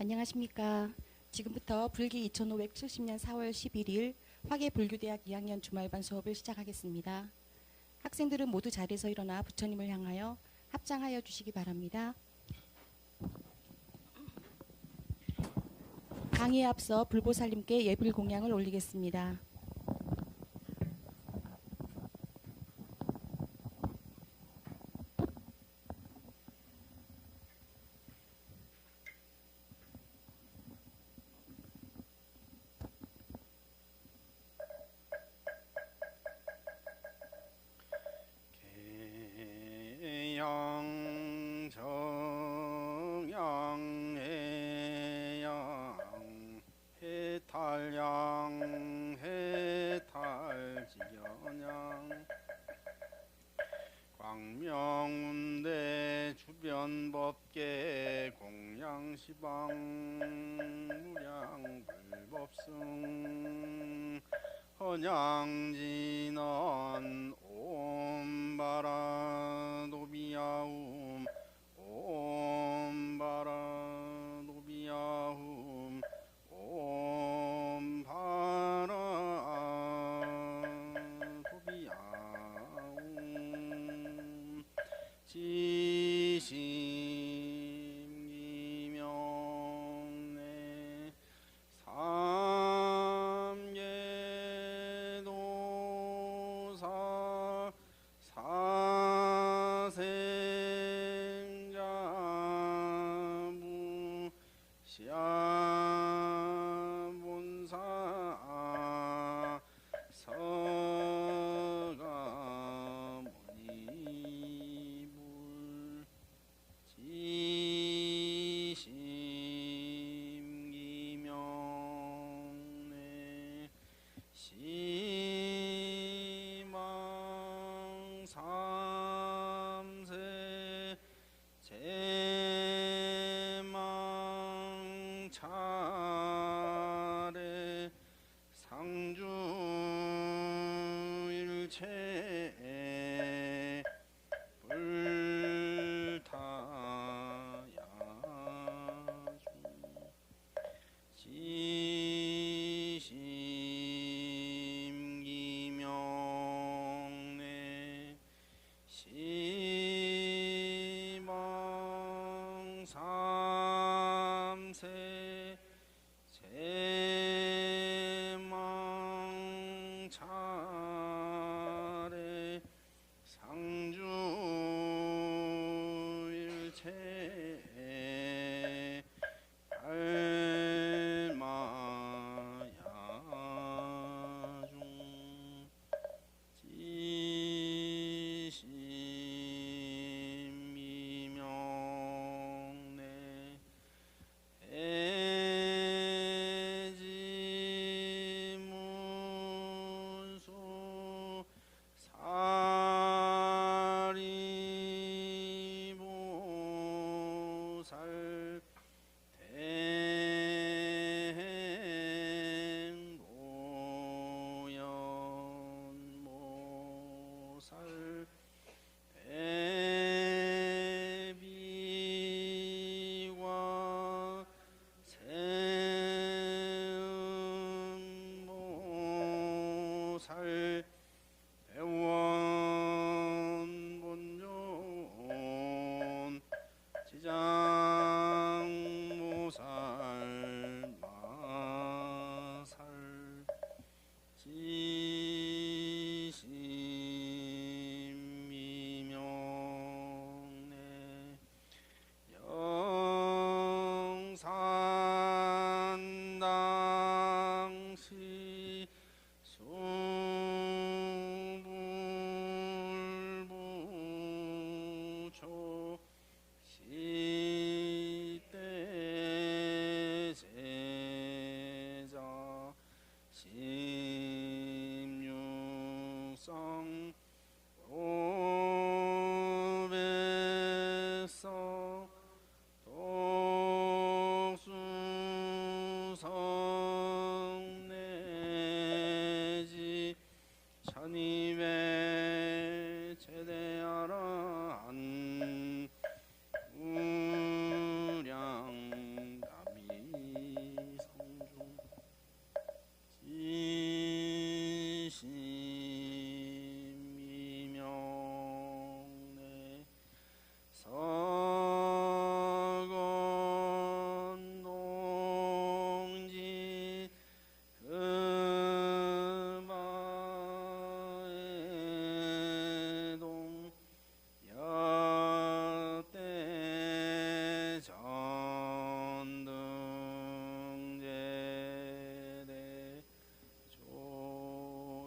안녕하십니까. 지금부터 불기 2570년 4월 11일 화계불교대학 2학년 주말반 수업을 시작하겠습니다. 학생들은 모두 자리에서 일어나 부처님을 향하여 합장하여 주시기 바랍니다. 강의에 앞서 불보살님께 예불 공양을 올리겠습니다. 해양 해탈양 해탈지견양 광명운대 주변법계 공양시방 무량불법승 헌양진언 옴바라 노비야움 옴바라 노비야움 옴바라 노비야움 지심기명내 삼계도사 사생자부 시아본사 서가모니불 지심기명내 시망삼세 제망차례 상주일체 불타야중 지심기명내 시망삼세 제망차례 상주일체 알마야중 지심미명내 해지문수 사리보살 대행보연보살 대비와 세음보살 대원본존 지장모살 마살 지심미명내 영산당시 수불부초 시대제자 심육성 오백성 독수성 내지 천이백 제대하라한 우량남이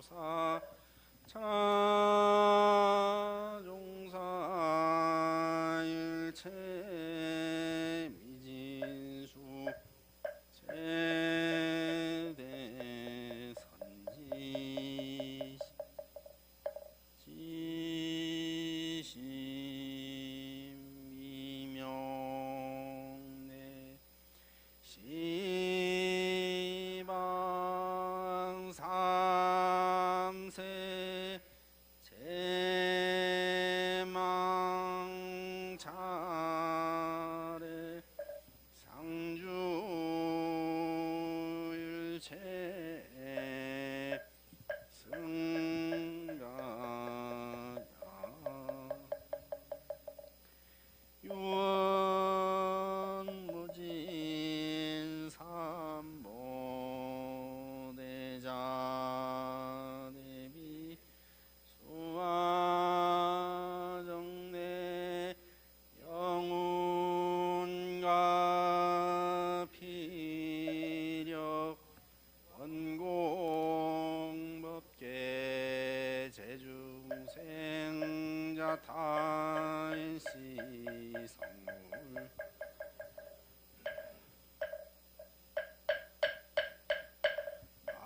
사 차종사 일체 미진수 제대 선지 지심 이명내 시방 삼세 제망 차례 상주 일체 승가야 유언무진 삼보대자 대비 수화정내 영운과 피력 원공법계 제중생자 타인시 성물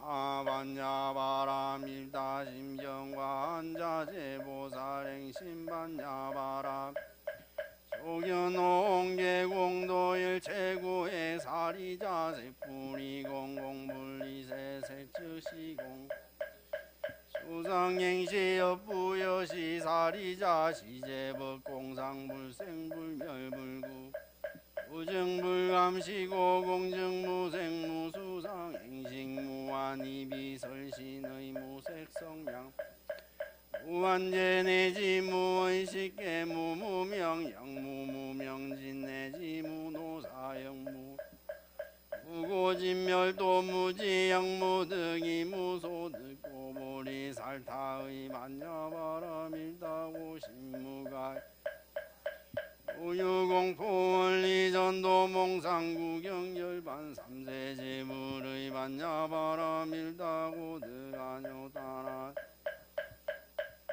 아반야바람 일다심경과 한자제보살행 신반야바람 소견옹계공도일체구의 사리자색불이공공분리세색즉시공 수상행시업부여시 사리자 시제법공상불생불멸불구 부증불감시고 공증무생무수상행식무한이비설신의 무색성량 무한제내지 무의식계 무무명 영무무명진내지 무노사영무 무고진멸도 무지영무 등이 무소득고 보리살타의 만야바라밀다고 신무가 우유공포원리전도 몽상구경열반 삼세제물의 반야바라밀다고 드가뇨따라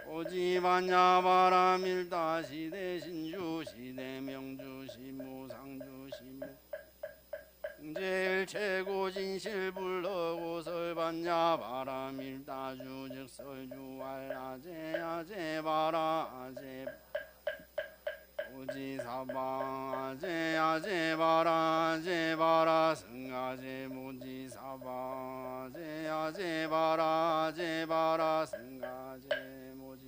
오지반야바라밀다 시대신주 시대명주 시무상주 시무 제일최고진실불러고설반야바라밀다 주즉설주알아제아제바라 아제 오지사바아제아제바라 승아제 모지사바아제아제바라 승아제 모지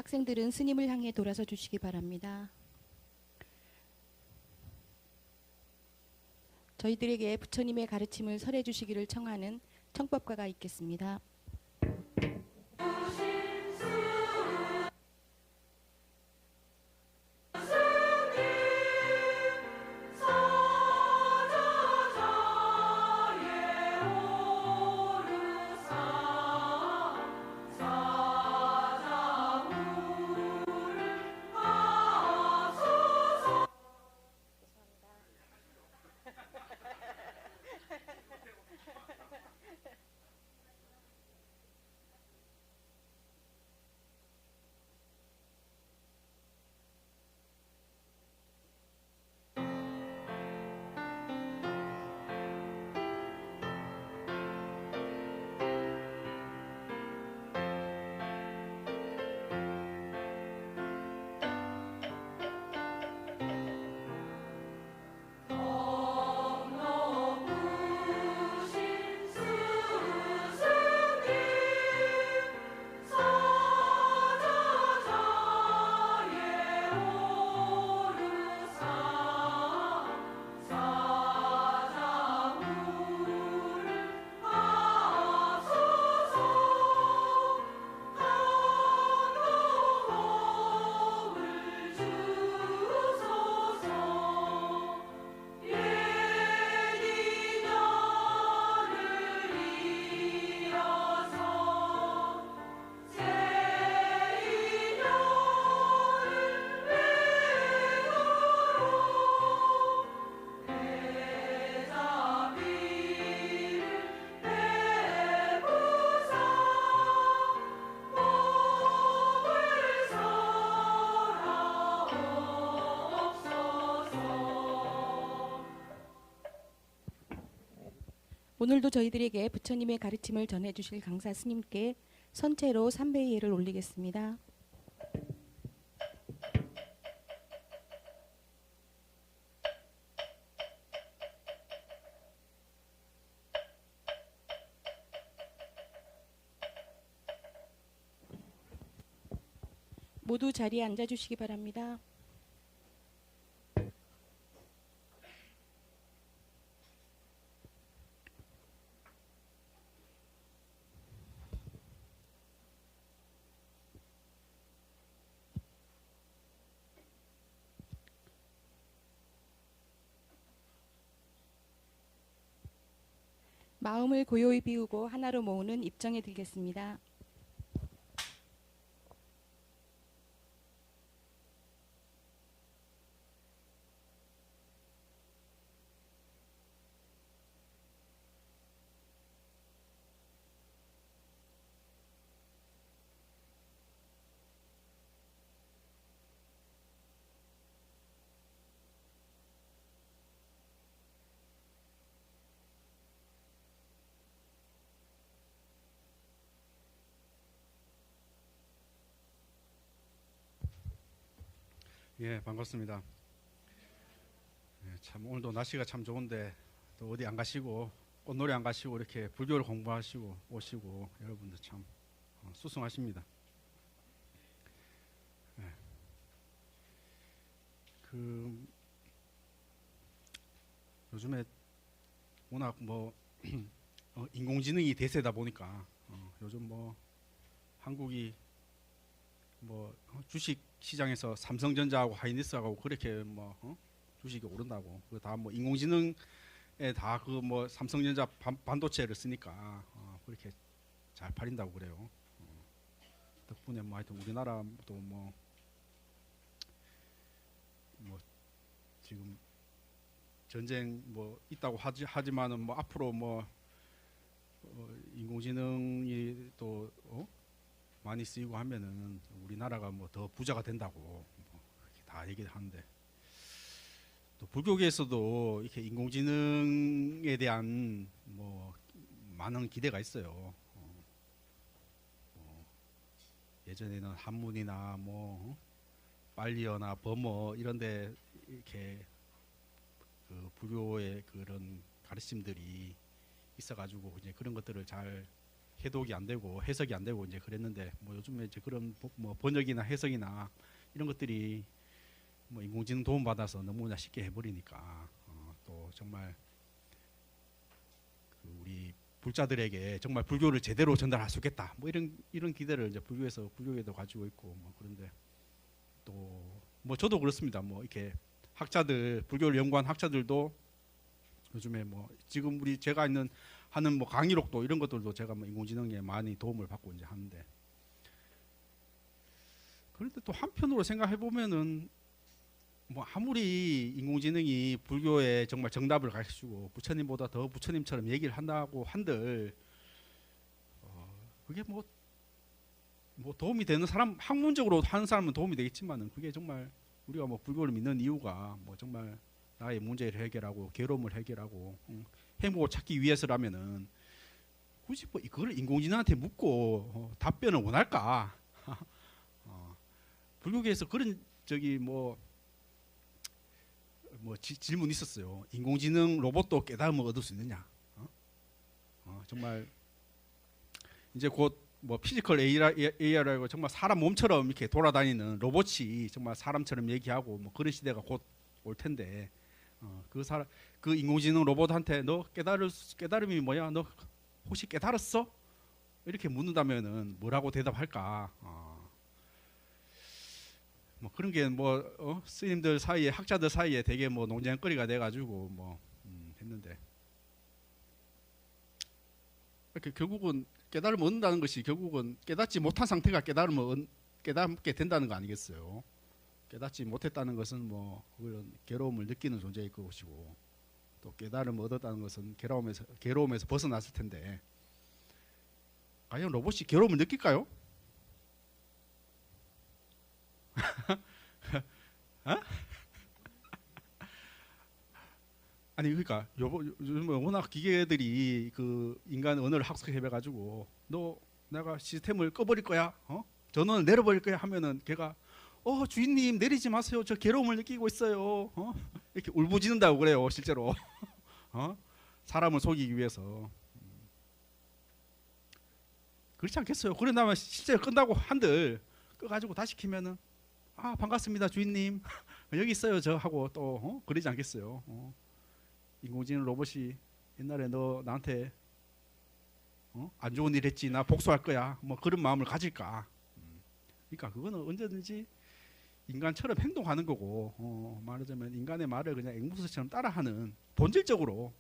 학생들은 스님을 향해 돌아서 주시기 바랍니다. 저희들에게 부처님의 가르침을 설해 주시기를 청하는 청법가가 있겠습니다. 오늘도 저희들에게 부처님의 가르침을 전해주실 강사 스님께 선체로 삼배의 예를 올리겠습니다. 모두 자리에 앉아주시기 바랍니다. 마음을 고요히 비우고 하나로 모으는 입정에 들겠습니다. 예, 반갑습니다. 예, 참 오늘도 날씨가 참 좋은데 또 어디 안 가시고 꽃놀이 안 가시고 이렇게 불교를 공부하시고 오시고 여러분들 참 수승하십니다. 예. 그 요즘에 워낙 뭐 인공지능이 대세다 보니까 요즘 뭐 한국이 뭐 주식 시장에서 삼성전자하고 하이닉스하고 그렇게 뭐 주식이 오른다고 그 다 뭐 인공지능에 다 그 뭐 삼성전자 반도체를 쓰니까 그렇게 잘 팔린다고 그래요. 덕분에 뭐 하여튼 우리나라도 뭐 지금 전쟁 뭐 있다고 하지만은 뭐 앞으로 뭐 인공지능이 또 많이 쓰이고 하면은 우리나라가 뭐 더 부자가 된다고 뭐 그렇게 다 얘기를 하는데 또 불교계에서도 이렇게 인공지능에 대한 뭐 많은 기대가 있어요. 예전에는 한문이나 뭐 빨리어나 범어 이런데 이렇게 그 불교의 그런 가르침들이 있어가지고 이제 그런 것들을 잘 해독이 안 되고 해석이 안 되고 이제 그랬는데 뭐 요즘에 이제 그런 뭐 번역이나 해석이나 이런 것들이 뭐 인공지능 도움 받아서 너무나 쉽게 해버리니까 또 정말 그 우리 불자들에게 정말 불교를 제대로 전달할 수 있겠다 뭐 이런 기대를 이제 불교에도 가지고 있고 뭐 그런데 또 뭐 저도 그렇습니다. 뭐 이렇게 학자들 불교를 연구한 학자들도 요즘에 뭐 지금 제가 하는 뭐 강의록도 이런 것들도 제가 뭐 인공지능에 많이 도움을 받고 이제 하는데 그런데 또 한편으로 생각해 보면은 뭐 아무리 인공지능이 불교에 정말 정답을 가르쳐주고 부처님보다 더 부처님처럼 얘기를 한다고 한들 그게 뭐 도움이 되는 사람 학문적으로 하는 사람은 도움이 되겠지만은 그게 정말 우리가 뭐 불교를 믿는 이유가 뭐 정말 나의 문제를 해결하고 괴로움을 해결하고 행복을 찾기 위해서라면은 굳이 뭐 이거를 인공지능한테 묻고 답변을 원할까? 불교계에서 그런 질문이 있었어요. 인공지능 로봇도 깨달음을 얻을 수 있느냐? 정말 이제 곧 뭐 피지컬 AI라고 정말 사람 몸처럼 이렇게 돌아다니는 로봇이 정말 사람처럼 얘기하고 뭐 그런 시대가 곧 올 텐데 그 인공지능 로봇한테 너 깨달음이 뭐야? 너 혹시 깨달았어? 이렇게 묻는다면은 뭐라고 대답할까? 뭐 그런 게 뭐 스님들 사이에 학자들 사이에 되게 뭐 논쟁거리가 돼가지고 뭐 했는데 이렇게 결국은 깨달음을 얻는다는 것이 결국은 깨닫지 못한 상태가 깨닫게 된다는 거 아니겠어요? 깨닫지 못했다는 것은 뭐 그런 괴로움을 느끼는 존재일 것이고 또 깨달음을 얻었다는 것은 괴로움에서 벗어났을 텐데 과연 로봇이 괴로움을 느낄까요? 아니 그러니까 요즘 워낙 기계들이 그 인간 언어를 학습해 가지고 너 내가 시스템을 꺼버릴 거야, 전원을 내려버릴 거야 하면은 걔가 주인님 내리지 마세요, 저 괴로움을 느끼고 있어요, 이렇게 울부짖는다고 그래요 실제로. 사람을 속이기 위해서. 그렇지 않겠어요? 그러다면 실제로 끈다고 한들 꺼가지고 다시 키면은 반갑습니다 주인님 여기 있어요 저 하고 또 그러지 않겠어요? 인공지능 로봇이 옛날에 너 나한테 안 좋은 일 했지 나 복수할 거야 뭐 그런 마음을 가질까? 그러니까 그거는 언제든지 인간처럼 행동하는 거고, 말하자면 인간의 말을 그냥 앵무새처럼 따라하는 본질적으로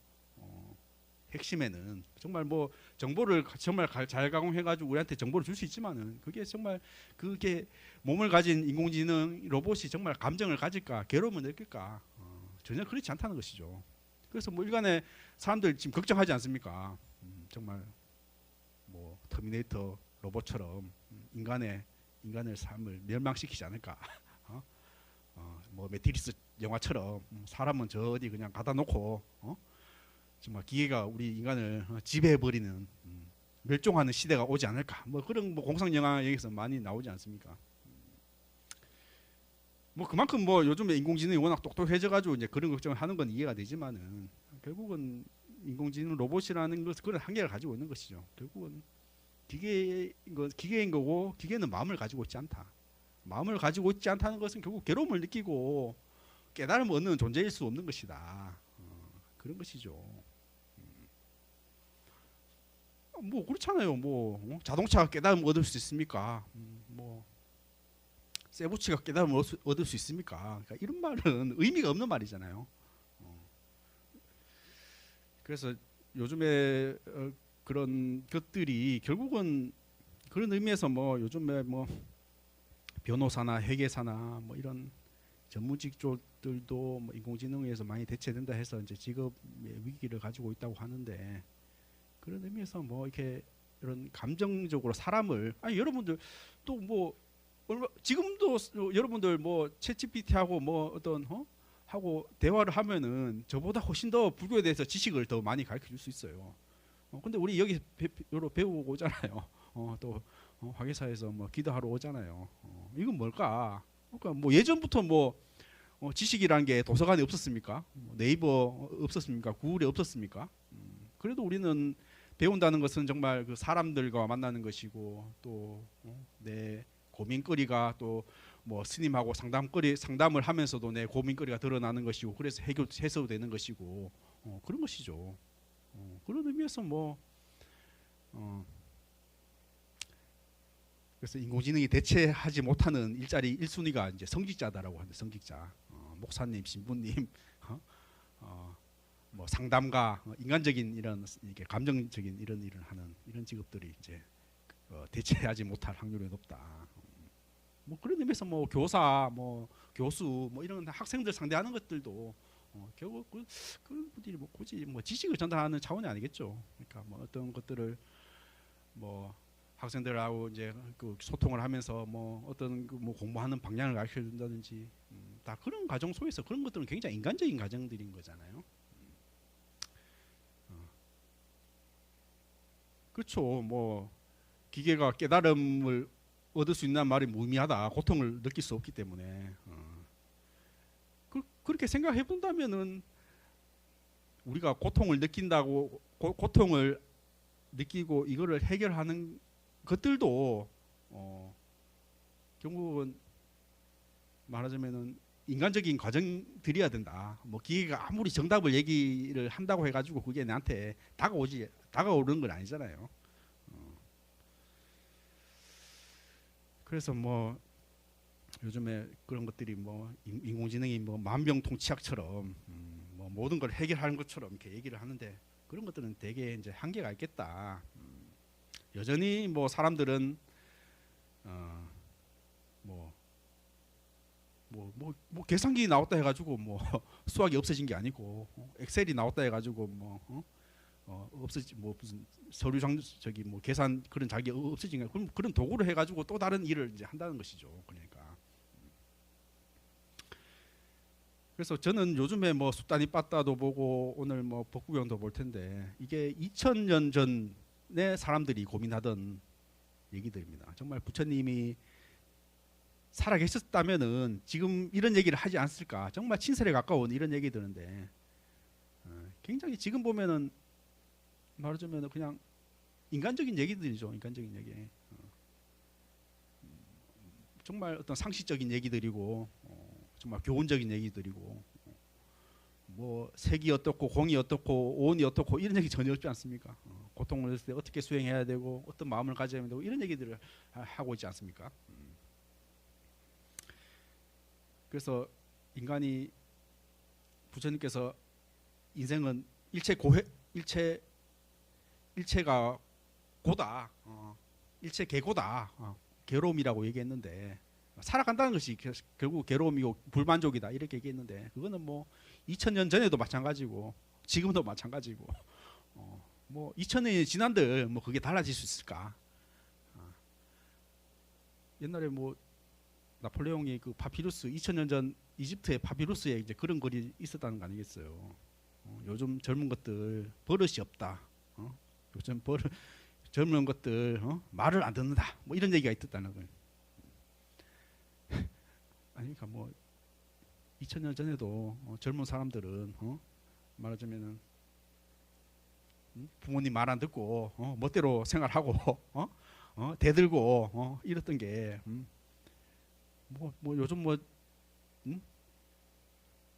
핵심에는 정말 뭐 정보를 정말 잘 가공해가지고 우리한테 정보를 줄 수 있지만은 그게 정말 그게 몸을 가진 인공지능 로봇이 정말 감정을 가질까, 괴로움을 느낄까? 전혀 그렇지 않다는 것이죠. 그래서 뭐 일간의 사람들 지금 걱정하지 않습니까? 정말 뭐 터미네이터 로봇처럼 인간의 삶을 멸망시키지 않을까? 뭐 매트리스 영화처럼 사람은 저 어디 그냥 가다 놓고 정말 기계가 우리 인간을 지배해버리는 멸종하는 시대가 오지 않을까? 뭐 그런 뭐 공상 영화에서 많이 나오지 않습니까? 뭐 그만큼 뭐 요즘에 인공지능이 워낙 똑똑해져가지고 이제 그런 걱정을 하는 건 이해가 되지만은 결국은 인공지능 로봇이라는 것은 그런 한계를 가지고 있는 것이죠. 결국은 기계인 거고 기계는 마음을 가지고 있지 않다. 마음을 가지고 있지 않다는 것은 결국 괴로움을 느끼고 깨달음을 얻는 존재일 수 없는 것이다. 그런 것이죠. 뭐 그렇잖아요. 뭐 자동차가 깨달음을 얻을 수 있습니까? 뭐 세부치가 깨달음을 얻을 수 있습니까? 그러니까 이런 말은 의미가 없는 말이잖아요. 그래서 요즘에 그런 것들이 결국은 그런 의미에서 뭐 요즘에 뭐 변호사나 회계사나 뭐 이런 전문 직종들도 뭐 인공지능에서 많이 대체된다 해서 이제 직업의 위기를 가지고 있다고 하는데, 그런 의미에서 뭐 이렇게 이런 감정적으로 사람을 여러분들 또 뭐 지금도 여러분들 뭐 챗GPT하고 뭐 어떤 하고 대화를 하면은 저보다 훨씬 더 불교에 대해서 지식을 더 많이 가르쳐 줄 수 있어요. 근데 우리 여기 배우고 오잖아요. 또 화계사에서 뭐 기도하러 오잖아요. 이건 뭘까? 그러니까 뭐 예전부터 뭐 지식이라는 게 도서관에 없었습니까? 네이버 없었습니까? 구글에 없었습니까? 그래도 우리는 배운다는 것은 정말 그 사람들과 만나는 것이고 또 내 고민거리가 또 뭐 스님하고 상담을 하면서도 내 고민거리가 드러나는 것이고 그래서 해소되는 것이고 그런 것이죠. 그런 의미에서 뭐 그래서 인공지능이 대체하지 못하는 일자리 1순위가 이제 성직자다라고 하는데, 성직자, 목사님, 신부님, 뭐 상담가, 인간적인 이런 이게 감정적인 이런 일을 하는 이런 직업들이 이제 대체하지 못할 확률이 높다. 뭐 그런 의미에서 뭐 교사, 뭐 교수, 뭐 이런 학생들 상대하는 것들도 결국 그런 분들이 뭐 굳이 뭐 지식을 전달하는 차원이 아니겠죠. 그러니까 뭐 어떤 것들을 뭐 학생들하고 이제 그 소통을 하면서 뭐 어떤 뭐 공부하는 방향을 가르쳐 준다든지 다 그런 과정 속에서 그런 것들은 굉장히 인간적인 과정들인 거잖아요. 그렇죠. 뭐 기계가 깨달음을 얻을 수 있는 말이 무의미하다. 고통을 느낄 수 없기 때문에 그렇게 생각해 본다면은 우리가 고통을 느낀다고 고통을 느끼고 이거를 해결하는 것들도 결국은 말하자면은 인간적인 과정들이어야 된다. 뭐 기계가 아무리 정답을 얘기를 한다고 해가지고 그게 나한테 다가오는 건 아니잖아요. 그래서 뭐 요즘에 그런 것들이 뭐 인공지능이 뭐 만병통치약처럼 뭐 모든 걸 해결하는 것처럼 이렇게 얘기를 하는데, 그런 것들은 되게 이제 한계가 있겠다. 여전히 뭐 사람들은 뭐 계산기 나왔다 해가지고 뭐 수학이 없어진 게 아니고 엑셀이 나왔다 해가지고 뭐 없어지 뭐 무슨 서류 저기 뭐 계산 그런 자기 없어진 게, 그럼 그런 도구를 해가지고 또 다른 일을 이제 한다는 것이죠. 그러니까 그래서 저는 요즘에 뭐 숫다니 빠따도 보고 오늘 뭐 법구경도 볼 텐데 이게 2000년 전에 사람들이 고민하던 얘기들입니다. 정말 부처님이 살아계셨다면은 지금 이런 얘기를 하지 않았을까? 정말 친설에 가까운 이런 얘기 드는데 굉장히 지금 보면은 말하자면 그냥 인간적인 얘기들이죠. 인간적인 얘기. 정말 어떤 상식적인 얘기들이고 정말 교훈적인 얘기들이고 뭐 색이 어떻고 공이 어떻고 오온이 어떻고 이런 얘기 전혀 없지 않습니까? 고통을 했을 때 어떻게 수행해야 되고 어떤 마음을 가져야 되고 이런 얘기들을 하고 있지 않습니까? 그래서 인간이 부처님께서 인생은 일체가 고다, 일체 개고다, 괴로움이라고 얘기했는데 살아간다는 것이 결국 괴로움이고 불만족이다 이렇게 얘기했는데 그거는 뭐 2000년 전에도 마찬가지고 지금도 마찬가지고 뭐 2000년이 지난들 뭐 그게 달라질 수 있을까? 옛날에 뭐 나폴레옹이 그 파피루스 2000년 전 이집트의 파피루스에 이제 그런 글이 있었다는 거 아니겠어요? 요즘 젊은 것들 버릇이 없다. 요즘 젊은 것들 말을 안 듣는다. 뭐 이런 얘기가 있었다는 거예요. 아니니까 뭐 2000년 전에도 젊은 사람들은 말하자면은 부모님 말 안 듣고 멋대로 생활하고 대들고 이랬던 게 뭐 요즘 뭐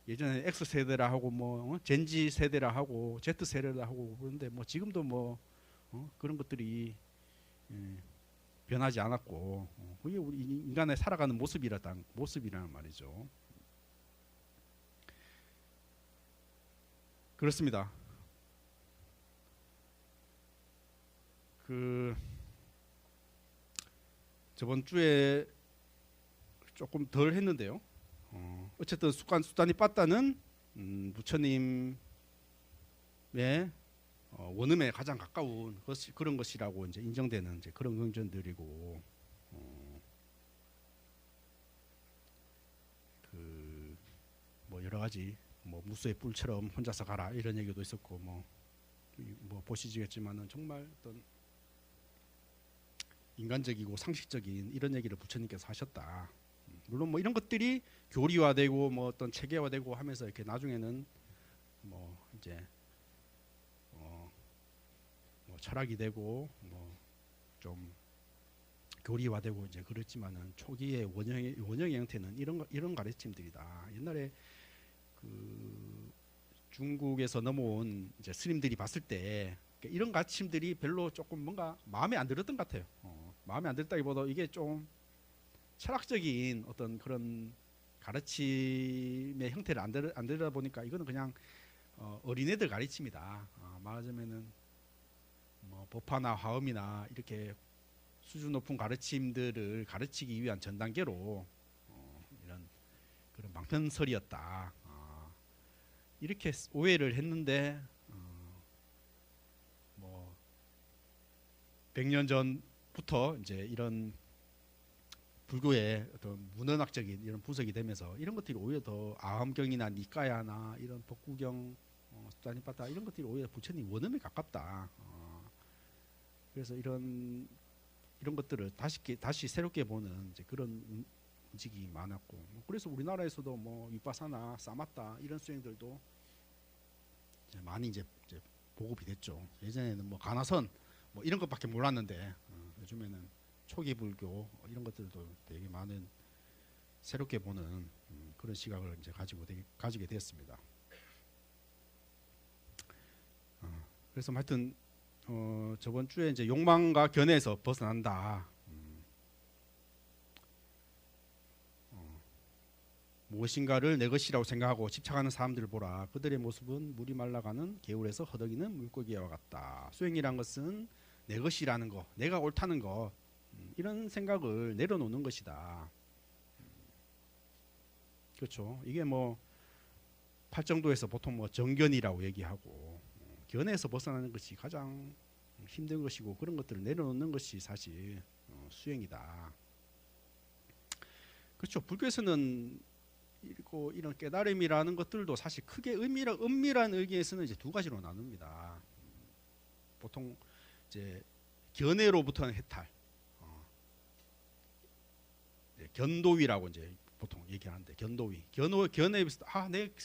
예전에 X 세대라 하고 뭐 젠지 세대라 하고 Z 세대라 하고 그런데 뭐 지금도 뭐 그런 것들이 변하지 않았고 그게 우리 인간의 살아가는 모습이라는 말이죠. 그렇습니다. 그 저번 주에 조금 덜 했는데요. 어쨌든 수단이 빠따는 부처님의 원음에 가장 가까운 그런 것이라고 이제 인정되는 이제 그런 경전들이고 그 뭐 여러 가지 뭐 무수의 뿔처럼 혼자서 가라 이런 얘기도 있었고 뭐 보시지겠지만은 정말 어떤 인간적이고 상식적인 이런 얘기를 부처님께서 하셨다. 물론 뭐 이런 것들이 교리화되고 뭐 어떤 체계화되고 하면서 이렇게 나중에는 뭐 이제 뭐 철학이 되고 뭐 좀 교리화되고 이제 그렇지만은 초기의 원형의 형태는 이런 가르침들이다. 옛날에 그 중국에서 넘어온 이제 스님들이 봤을 때 이런 가르침들이 별로 조금 뭔가 마음에 안 들었던 것 같아요. 마음에 안 들었다기보다 이게 좀 철학적인 어떤 그런 가르침의 형태를 안 들다 보니까 이거는 그냥 어린애들 가르침이다. 말하자면은 뭐 법화나 화엄이나 이렇게 수준 높은 가르침들을 가르치기 위한 전 단계로 이런 그런 방편설이었다. 이렇게 오해를 했는데 뭐 100년 전부터 이제 이런 불교의 어떤 문헌학적인 이런 분석이 되면서 이런 것들이 오히려 더 아함경이나 니까야나 이런 법구경, 수다니빠따 이런 것들이 오히려 부처님 원음에 가깝다. 그래서 이런 것들을 다시 새롭게 보는 이제 그런 움직임이 많았고 그래서 우리나라에서도 뭐 위파사나 사마타 이런 수행들도 이제 많이 이제 보급이 됐죠. 예전에는 뭐 가나선 뭐 이런 것밖에 몰랐는데 요즘에는 초기 불교 이런 것들도 되게 많은 새롭게 보는 그런 시각을 이제 가지게 되었습니다. 그래서 하여튼 저번 주에 이제 욕망과 견해에서 벗어난다. 무엇인가를 내 것이라고 생각하고 집착하는 사람들을 보라. 그들의 모습은 물이 말라가는 개울에서 허덕이는 물고기와 같다. 수행이란 것은 내 것이라는 거, 내가 옳다는 거 이런 생각을 내려놓는 것이다. 그렇죠. 이게 뭐 팔정도에서 보통 뭐 정견이라고 얘기하고 견해에서 벗어나는 것이 가장 힘든 것이고 그런 것들을 내려놓는 것이 사실 수행이다. 그렇죠. 불교에서는 그리고 이런 깨달음이라는 것들도 사실 크게 은밀한 의미에서는 이제 두 가지로 나눕니다. 보통 이제 견해로부터는 해탈, 견도위라고 이제 보통 얘기하는데 견해에서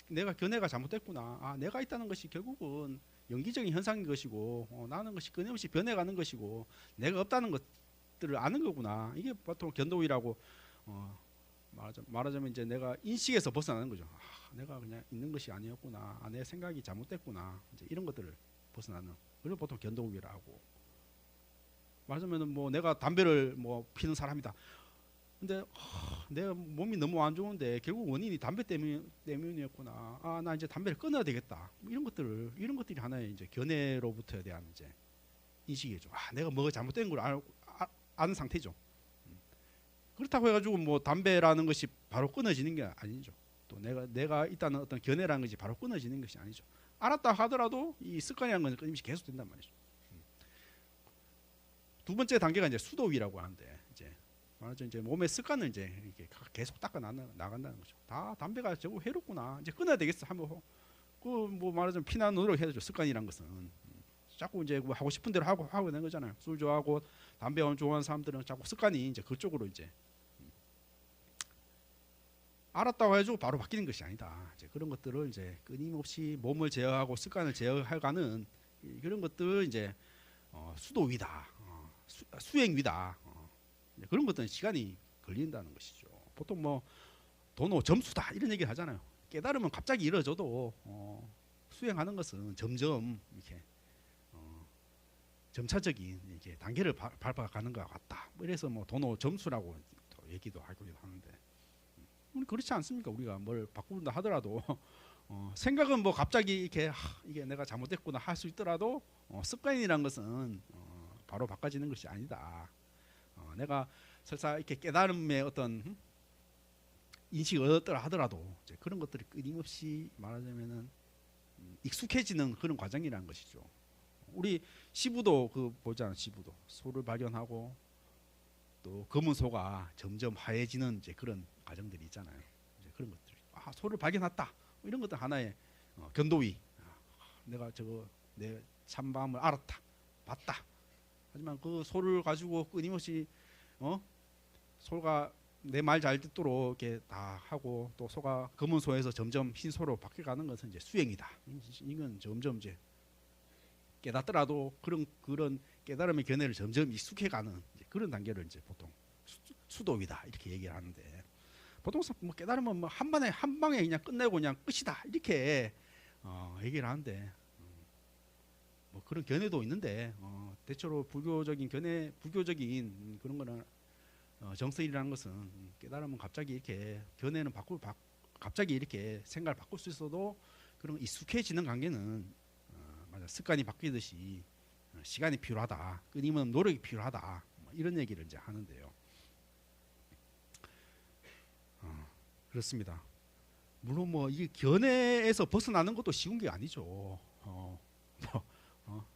내가 견해가 잘못됐구나. 내가 있다는 것이 결국은 연기적인 현상인 것이고 나는 것이 끊임없이 변해가는 것이고 내가 없다는 것들을 아는 거구나. 이게 보통 견도위라고 말하자면 이제 내가 인식에서 벗어나는 거죠. 내가 그냥 있는 것이 아니었구나. 내 생각이 잘못됐구나. 이제 이런 것들을 벗어나는. 그걸 보통 견도위라고. 말하자면은 뭐 내가 담배를 뭐 피는 사람이다. 근데 내 몸이 너무 안 좋은데 결국 원인이 담배 때문이었구나. 나 이제 담배를 끊어야 되겠다. 이런 것들이 하나의 이제 견해로부터에 대한 이제 인식이죠. 내가 뭐가 잘못된 걸 아는 상태죠. 그렇다고 해가지고 뭐 담배라는 것이 바로 끊어지는 게 아니죠. 또 내가 있다는 어떤 견해라는 것이 바로 끊어지는 것이 아니죠. 알았다 하더라도 이 습관이라는 건 끊임없이 계속 된단 말이죠. 두 번째 단계가 이제 수도위라고 하는데 이제 몸의 습관을 이제 이렇게 계속 닦아 나간다는 거죠. 다 담배가 저거 해롭구나. 이제 끊어야 되겠어 하면 뭐 말하자면 피나 노력해야 되죠. 습관이란 것은 자꾸 이제 뭐 하고 싶은 대로 하고 되는 거잖아요. 술 좋아하고 담배 좋아하는 사람들은 자꾸 습관이 이제 그쪽으로 이제 알았다고 해가지고 바로 바뀌는 것이 아니다. 이제 그런 것들을 이제 끊임없이 몸을 제어하고 습관을 제어해가는 그런 것들 이제 수도위다, 수행위다. 그런 것들은 시간이 걸린다는 것이죠. 보통 뭐 도노 점수다 이런 얘기를 하잖아요. 깨달으면 갑자기 이루어져도 수행하는 것은 점점 이렇게 점차적인 이게 단계를 밟아가는 것 같다. 이래서 뭐 도노 점수라고 또 얘기도 하기도 하는데 그렇지 않습니까? 우리가 뭘 바꾼다 하더라도 생각은 뭐 갑자기 이렇게 이게 내가 잘못됐구나 할 수 있더라도 습관이란 것은 바로 바꿔지는 것이 아니다. 내가 설사 이렇게 깨달음의 어떤 인식을 얻었더라 하더라도 이제 그런 것들이 끊임없이 말하자면은 익숙해지는 그런 과정이라는 것이죠. 우리 시부도 보잖아. 시부도 소를 발견하고 또 검은 소가 점점 하얘지는 이제 그런 과정들이 있잖아요. 이제 그런 것들. 소를 발견했다. 이런 것도 하나의 견도위. 내가 내 참밤을 알았다, 봤다. 하지만 그 소를 가지고 끊임없이 소가 내 말 잘 듣도록 이렇게 다 하고 또 소가 검은 소에서 점점 흰 소로 바뀌어가는 것은 이제 수행이다. 이건 점점 이제 깨닫더라도 그런 깨달음의 견해를 점점 익숙해가는 그런 단계를 이제 보통 수도위다 이렇게 얘기를 하는데 보통 뭐 깨달으면 뭐 한 방에 그냥 끝내고 그냥 끝이다 이렇게 얘기를 하는데 뭐 그런 견해도 있는데 대체로 불교적인 그런 거는 정성이라는 것은 깨달으면 갑자기 이렇게 견해는 갑자기 이렇게 생각을 바꿀 수 있어도 그런 익숙해지는 관계는 맞아 습관이 바뀌듯이 시간이 필요하다, 끊임없는 노력이 필요하다 이런 얘기를 이제 하는데요. 그렇습니다. 물론 뭐 이 견해에서 벗어나는 것도 쉬운 게 아니죠.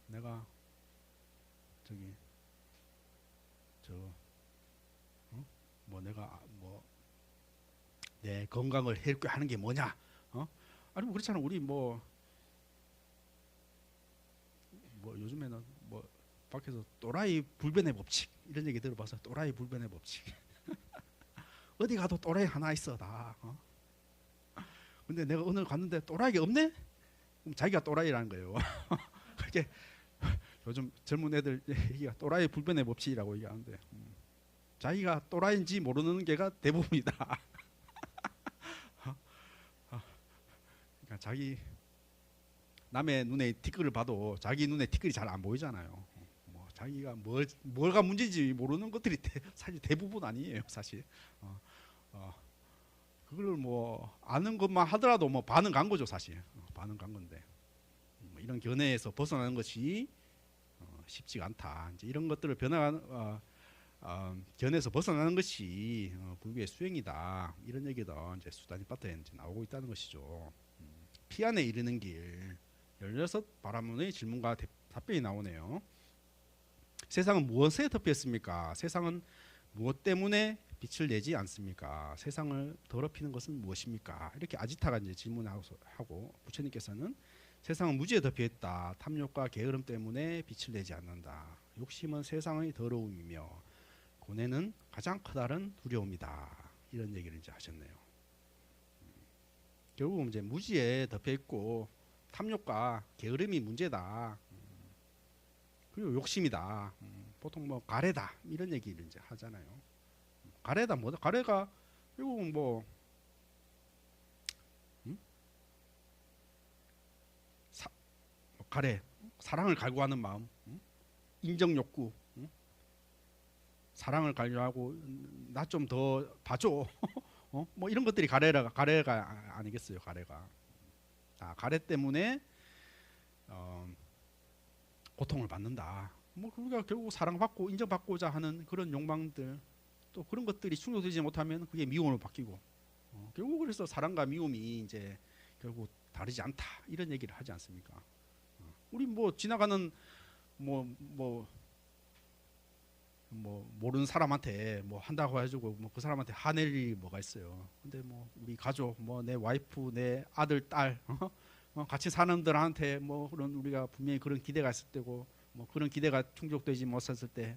내가 내가 내 건강을 해롭게 하는 게 뭐냐? 아니 뭐 그렇잖아. 우리 뭐 요즘에는 뭐 밖에서 또라이 불변의 법칙 이런 얘기 들어봐서 또라이 불변의 법칙. 어디 가도 또라이 하나 있어 다. 근데 내가 오늘 갔는데 또라이가 없네? 그럼 자기가 또라이라는 거예요. 그게 요즘 젊은 애들 얘기가 또라이 불변의 법칙이라고 얘기하는데 자기가 또라이인지 모르는 게가 대부분이다. 그러니까 자기 남의 눈에 티끌을 봐도 자기 눈에 티끌이 잘 안 보이잖아요. 뭐 자기가 뭐가 문제인지 모르는 것들이 사실 대부분 아니에요, 사실. 그걸 뭐 아는 것만 하더라도 뭐 반은 간 거죠, 사실. 반은 간 건데 이런 견해에서 벗어나는 것이 쉽지가 않다. 이제 이런 것들을 견해에서 벗어나는 것이 불교의 수행이다. 이런 얘기도 이제 수다니파트에 이제 나오고 있다는 것이죠. 피 안에 이르는 길 16 바라문의 질문과 답변이 나오네요. 세상은 무엇에 덮였습니까? 세상은 무엇 때문에 빛을 내지 않습니까? 세상을 더럽히는 것은 무엇입니까? 이렇게 아지타가 이제 질문하고 부처님께서는 세상은 무지에 덮여 있다. 탐욕과 게으름 때문에 빛을 내지 않는다. 욕심은 세상의 더러움이며 고뇌는 가장 커다란 두려움이다. 이런 얘기를 이제 하셨네요. 결국 이제 무지에 덮여 있고 탐욕과 게으름이 문제다. 그리고 욕심이다. 보통 뭐 가래다 이런 얘기를 이제 하잖아요. 가래다 뭐다? 가래가 결국은 뭐 가래 사랑을 갈구하는 마음, 인정 욕구, 사랑을 갈구하고 나 좀 더 봐줘. 뭐 이런 것들이 가래가 아니겠어요? 가래가 가래 때문에 고통을 받는다. 뭐 우리가 결국 사랑받고 인정받고자 하는 그런 욕망들 또 그런 것들이 충족되지 못하면 그게 미움으로 바뀌고 결국 그래서 사랑과 미움이 이제 결국 다르지 않다 이런 얘기를 하지 않습니까? 우리 뭐 지나가는 뭐 모르는 사람한테 뭐 한다고 해주고 뭐 그 사람한테 화낼 일이 뭐가 있어요. 근데 뭐 우리 가족 뭐 내 와이프 내 아들 딸 같이 사는 분들한테 뭐 그런 우리가 분명히 그런 기대가 있을 때고 뭐 그런 기대가 충족되지 못했을 때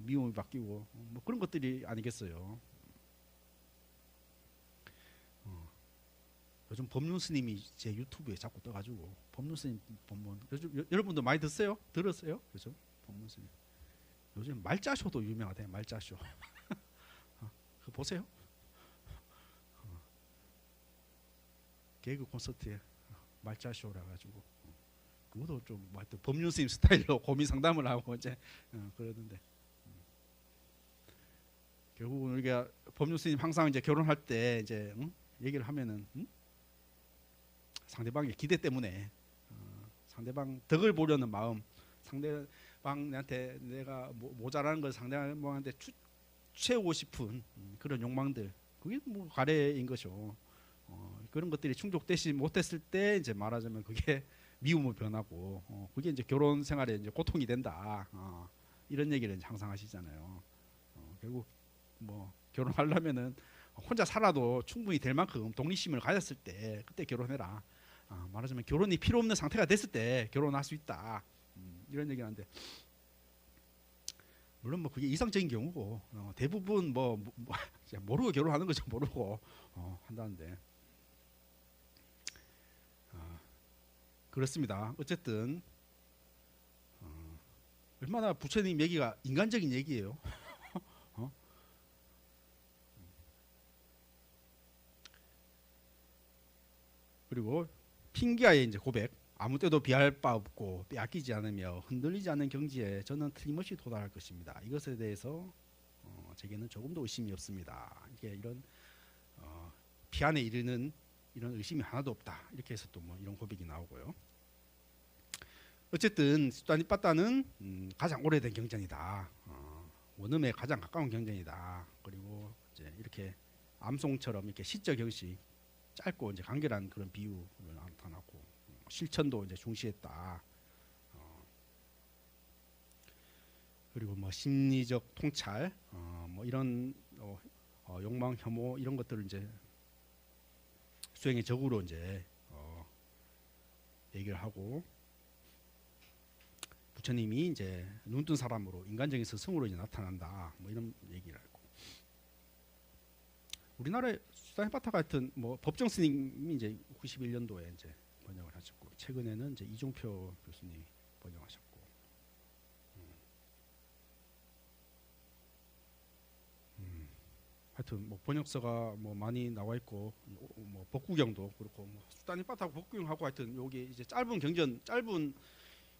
미움이 바뀌고 뭐 그런 것들이 아니겠어요. 요즘 법륜 스님이 제 유튜브에 자꾸 떠가지고 법륜 스님 본문 요즘 여러분도 많이 들었어요? 요즘 법륜 스님 요즘 말자쇼도 유명하대. 말자쇼 그거 보세요. 개그 콘서트에 말자쇼라 가지고 그것도 좀 뭐 하여튼 법륜 스님 스타일로 고민 상담을 하고 이제 그러던데 결국은 우리가 법륜 스님 항상 이제 결혼할 때 이제 얘기를 하면은 상대방의 기대 때문에 상대방 덕을 보려는 마음, 상대방한테 내가 모자라는 걸 상대방한테 채우고 싶은 그런 욕망들, 그게 뭐 가래인 거죠. 그런 것들이 충족되지 못했을 때 이제 말하자면 그게 미움으로 변하고 그게 이제 결혼 생활에 이제 고통이 된다. 이런 얘기를 이제 항상 하시잖아요. 결국 뭐 결혼하려면은 혼자 살아도 충분히 될 만큼 독립심을 가졌을 때 그때 결혼해라. 말하자면 결혼이 필요 없는 상태가 됐을 때 결혼할 수 있다. 이런 얘기를 하는데 물론 뭐 그게 이상적인 경우고 대부분 모르고 결혼하는 거죠. 모르고 한다는데 그렇습니다. 어쨌든 얼마나 부처님 얘기가 인간적인 얘기예요. 그리고 핑기아의 이제 고백, 아무 때도 비할 바 없고 빼앗기지 않으며 흔들리지 않는 경지에 저는 틀림없이 도달할 것입니다. 이것에 대해서 제게는 조금도 의심이 없습니다. 이게 이런 피안에 이르는 이런 의심이 하나도 없다. 이렇게 해서 또 뭐 이런 고백이 나오고요. 어쨌든 수다니빠따는 가장 오래된 경전이다. 원음에 가장 가까운 경전이다. 그리고 이제 이렇게 암송처럼 이렇게 시적 형식 짧고 이제 간결한 그런 비유를 나타났고 실천도 이제 중시했다. 그리고 뭐 심리적 통찰, 뭐 이런 욕망, 혐오 이런 것들을 이제 수행의 적으로 이제 얘기를 하고 부처님이 이제 눈뜬 사람으로 인간적인 스승으로 이제 나타난다. 뭐 이런 얘기를 하고 우리나라에 수다니빠따 같은 뭐 법정 스님이 이제 91년도에 이제 번역을 하셨고 최근에는 이제 이종표 교수님이 번역하셨고 하여튼 뭐 번역서가 뭐 많이 나와 있고 뭐 법구경도 그렇고 뭐 수다니빠따 법구경하고 하여튼 여기 이제 짧은 경전 짧은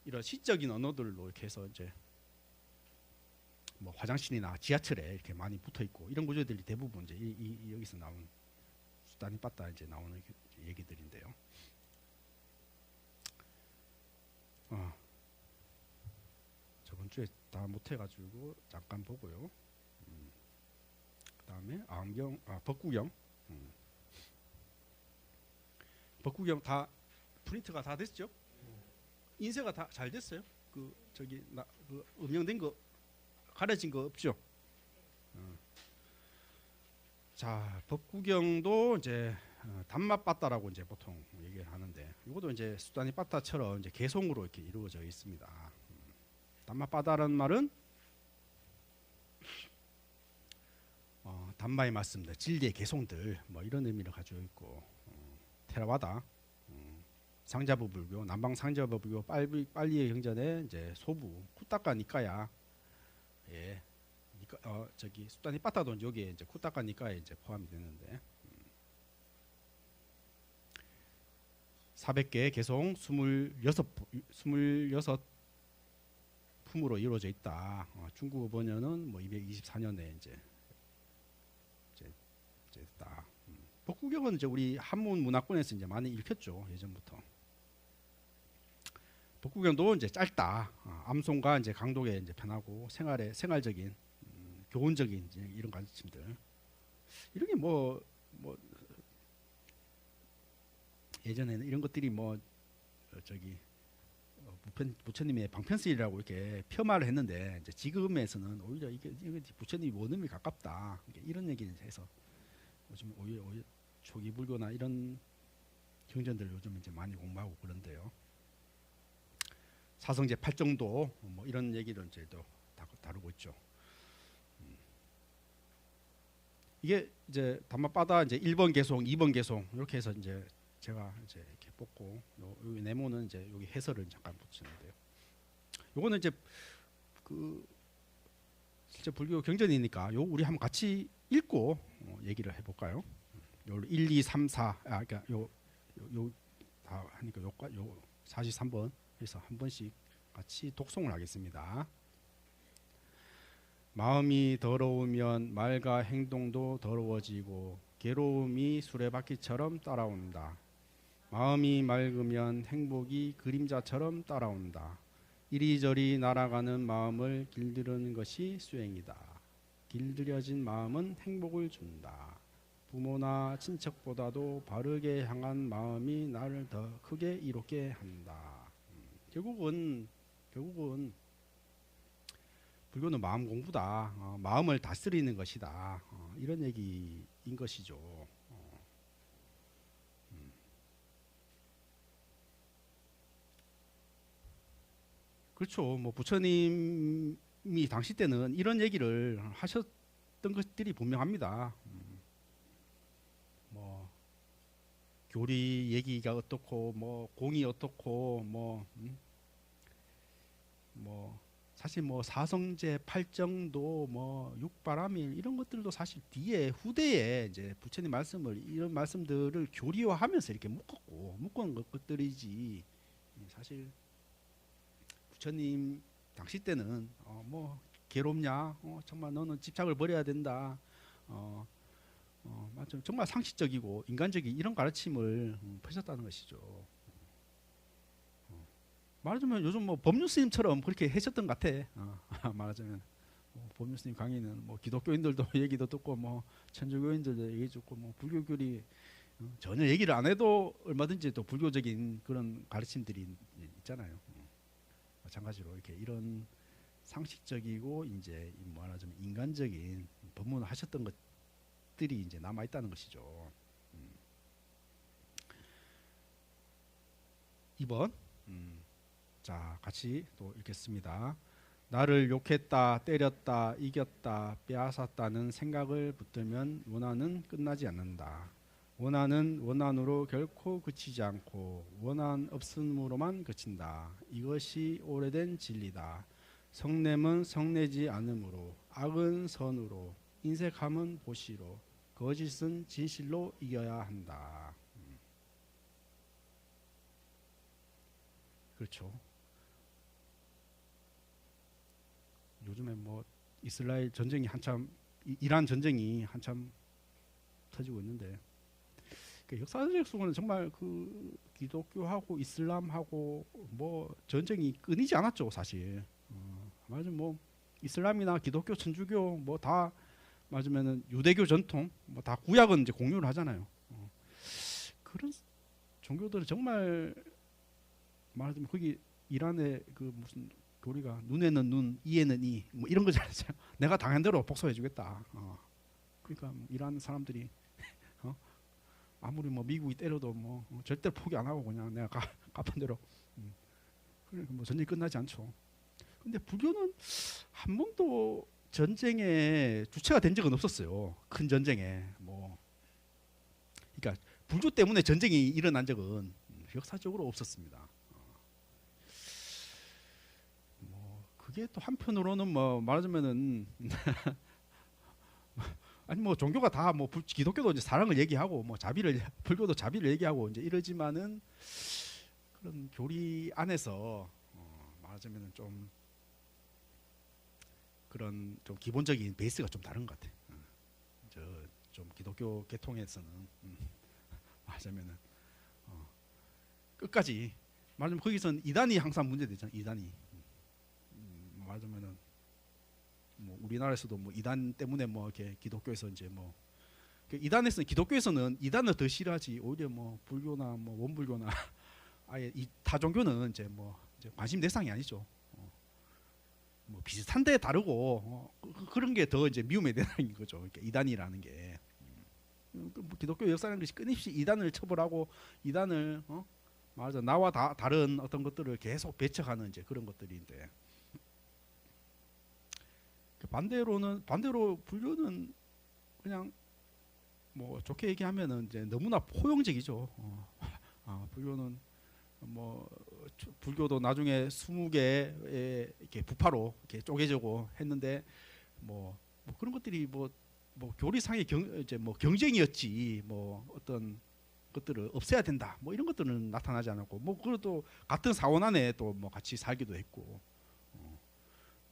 이런 시적인 언어들로 이렇게 해서 이제 뭐 화장실이나 지하철에 이렇게 많이 붙어 있고 이런 구조들이 대부분 이제 여기서 나온 수다니빠따 이제 나오는 얘기들인데요. 저번 주에 다 못해가지고 잠깐 보고요. 그다음에 법구경, 법구경 다 프린트가 다 됐죠? 인쇄가 다 잘 됐어요? 그 음영된 거 가려진 거 없죠? 자, 법구경도 이제 단맛바다라고 이제 보통 얘기를 하는데 이것도 이제 수다니 바다처럼 이제 개송으로 이렇게 이루어져 있습니다. 단맛바다라는 말은 단마의 말씀들, 진리의 개송들 뭐 이런 의미를 가지고 있고 테라와다, 상자부 불교, 남방 상자부 불교, 빨리의 경전의 이제 소부 쿠타카 니까야, 예, 저기 수다니 바타도 여기에 이제 쿠타카 니까에 이제 포함이 되는데 400개의 개송 26 품으로 이루어져 있다. 중국어 번역은 뭐 224년에 이제 됐다. 법구경은 이제 우리 한문 문화권에서 이제 많이 읽혔죠, 예전부터. 법구경도 이제 짧다. 암송과 이제 강독에 이제 편하고 생활적인 교훈적인 이제 이런 가르침들. 이런 게 뭐 예전에는 이런 것들이 뭐 저기 부처님의 방편스이라고 이렇게 폄하를 했는데 이제 지금에서는 오히려 이게 부처님이 원음이 가깝다 이런 얘기를 해서 요즘 오히려 초기 불교나 이런 경전들 요즘 이제 많이 공부하고 그런데요. 사성제 8정도 뭐 이런 얘기를 이제 또 다루고 있죠. 이게 이제 담마바다 이제 1번 개송, 2번 개송 이렇게 해서 이제 제가 이제 이렇게 뽑고 여기 네모는 이제 여기 해설을 잠깐 붙이는데요. 요거는 이제 그 실제 불교 경전이니까 요 우리 한번 같이 읽고 얘기를 해볼까요? 요 1, 2, 3, 4 그러니까 요 다 하니까 요 43번 해서 한 번씩 같이 독송을 하겠습니다. 마음이 더러우면 말과 행동도 더러워지고 괴로움이 수레바퀴처럼 따라온다. 마음이 맑으면 행복이 그림자처럼 따라온다. 이리저리 날아가는 마음을 길들이는 것이 수행이다. 길들여진 마음은 행복을 준다. 부모나 친척보다도 바르게 향한 마음이 나를 더 크게 이롭게 한다. 결국은 불교는 마음 공부다. 마음을 다스리는 것이다. 이런 얘기인 것이죠. 그렇죠. 뭐 부처님이 당시 때는 이런 얘기를 하셨던 것들이 분명합니다. 뭐 교리 얘기가 어떻고 뭐 공이 어떻고 뭐 사실 뭐 사성제 8정도 뭐 육바라밀 이런 것들도 사실 뒤에 후대에 이제 부처님 말씀을 이런 말씀들을 교리화하면서 이렇게 묶은 것들이지 사실 부처님 당시 때는 뭐 괴롭냐 정말 너는 집착을 버려야 된다 정말 상식적이고 인간적인 이런 가르침을 펴셨다는 것이죠. 말하자면 요즘 뭐 법륜 스님처럼 그렇게 하셨던 것 같아. 말하자면 법륜 스님 강의는 뭐 기독교인들도 얘기도 듣고 뭐 천주교인들도 얘기 듣고 뭐 불교 교리 전혀 얘기를 안 해도 얼마든지 또 불교적인 그런 가르침들이 있잖아요. 마찬가지로 이렇게 이런 상식적이고 이제 말하자면 인간적인 법문을 하셨던 것들이 이제 남아 있다는 것이죠. 2번. 자, 같이 또 읽겠습니다. 나를 욕했다, 때렸다, 이겼다, 빼앗았다는 생각을 붙들면 원한은 끝나지 않는다. 원한은 원한으로 결코 그치지 않고 원한 없음으로만 그친다. 이것이 오래된 진리다. 성냄은 성내지 않으므로, 악은 선으로, 인색함은 보시로, 거짓은 진실로 이겨야 한다. 그렇죠. 요즘에 뭐 이스라엘 전쟁이 한참 이란 전쟁이 한참 터지고 있는데 역사적 속에는 정말 그 기독교하고 이슬람하고 뭐 전쟁이 끊이지 않았죠 사실. 맞아 뭐 이슬람이나 기독교, 천주교 뭐 다 맞으면은 유대교 전통 뭐 다 구약은 이제 공유를 하잖아요. 그런 종교들은 정말 말하자면 거기 이란의 그 무슨 교리가 눈에는 눈, 이에는 이 뭐 이런 거잖아요. 내가 당한 대로 복수해주겠다. 그러니까 일하는 사람들이 아무리 뭐 미국이 때려도 뭐 절대 포기 안 하고 그냥 내가 갚은 대로 그러니까 뭐 전쟁이 끝나지 않죠. 근데 불교는 한 번도 전쟁에 주체가 된 적은 없었어요. 큰 전쟁에 뭐 그러니까 불교 때문에 전쟁이 일어난 적은 역사적으로 없었습니다. 뭐 그게 또 한편으로는 뭐 말하자면은 아니 뭐 종교가 다 뭐 기독교도 이제 사랑을 얘기하고 뭐 자비를 불교도 자비를 얘기하고 이제 이러지만은 그런 교리 안에서 말하자면은 좀 그런 좀 기본적인 베이스가 좀 다른 것 같아. 저 좀 기독교 계통에서는 말하자면은 끝까지 말하자면 거기서는 이단이 항상 문제되잖아. 이단이 말하자면은 뭐 우리나라에서도 뭐 이단 때문에 뭐 이렇게 기독교에서 이제 뭐 이단에서는 기독교에서는 이단을 더 싫어하지 오히려 뭐 불교나 뭐 원불교나 아예 이 타종교는 이제 뭐 이제 관심 대상이 아니죠. 뭐 비슷한데 다르고 그런 게 더 이제 미움의 대상인 거죠. 그러니까 이단이라는 게 뭐 기독교 역사라는 것이 끊임없이 이단을 처벌하고 이단을 말하자 나와 다른 어떤 것들을 계속 배척하는 이제 그런 것들인데 반대로 불교는 그냥 뭐 좋게 얘기하면은 이제 너무나 포용적이죠. 불교는 뭐 불교도 나중에 20개의 이렇게 부파로 이렇게 쪼개지고 했는데 뭐 그런 것들이 뭐 교리상의 이제 뭐 경쟁이었지 뭐 어떤 것들을 없애야 된다 뭐 이런 것들은 나타나지 않았고 뭐 그래도 같은 사원 안에 또 뭐 같이 살기도 했고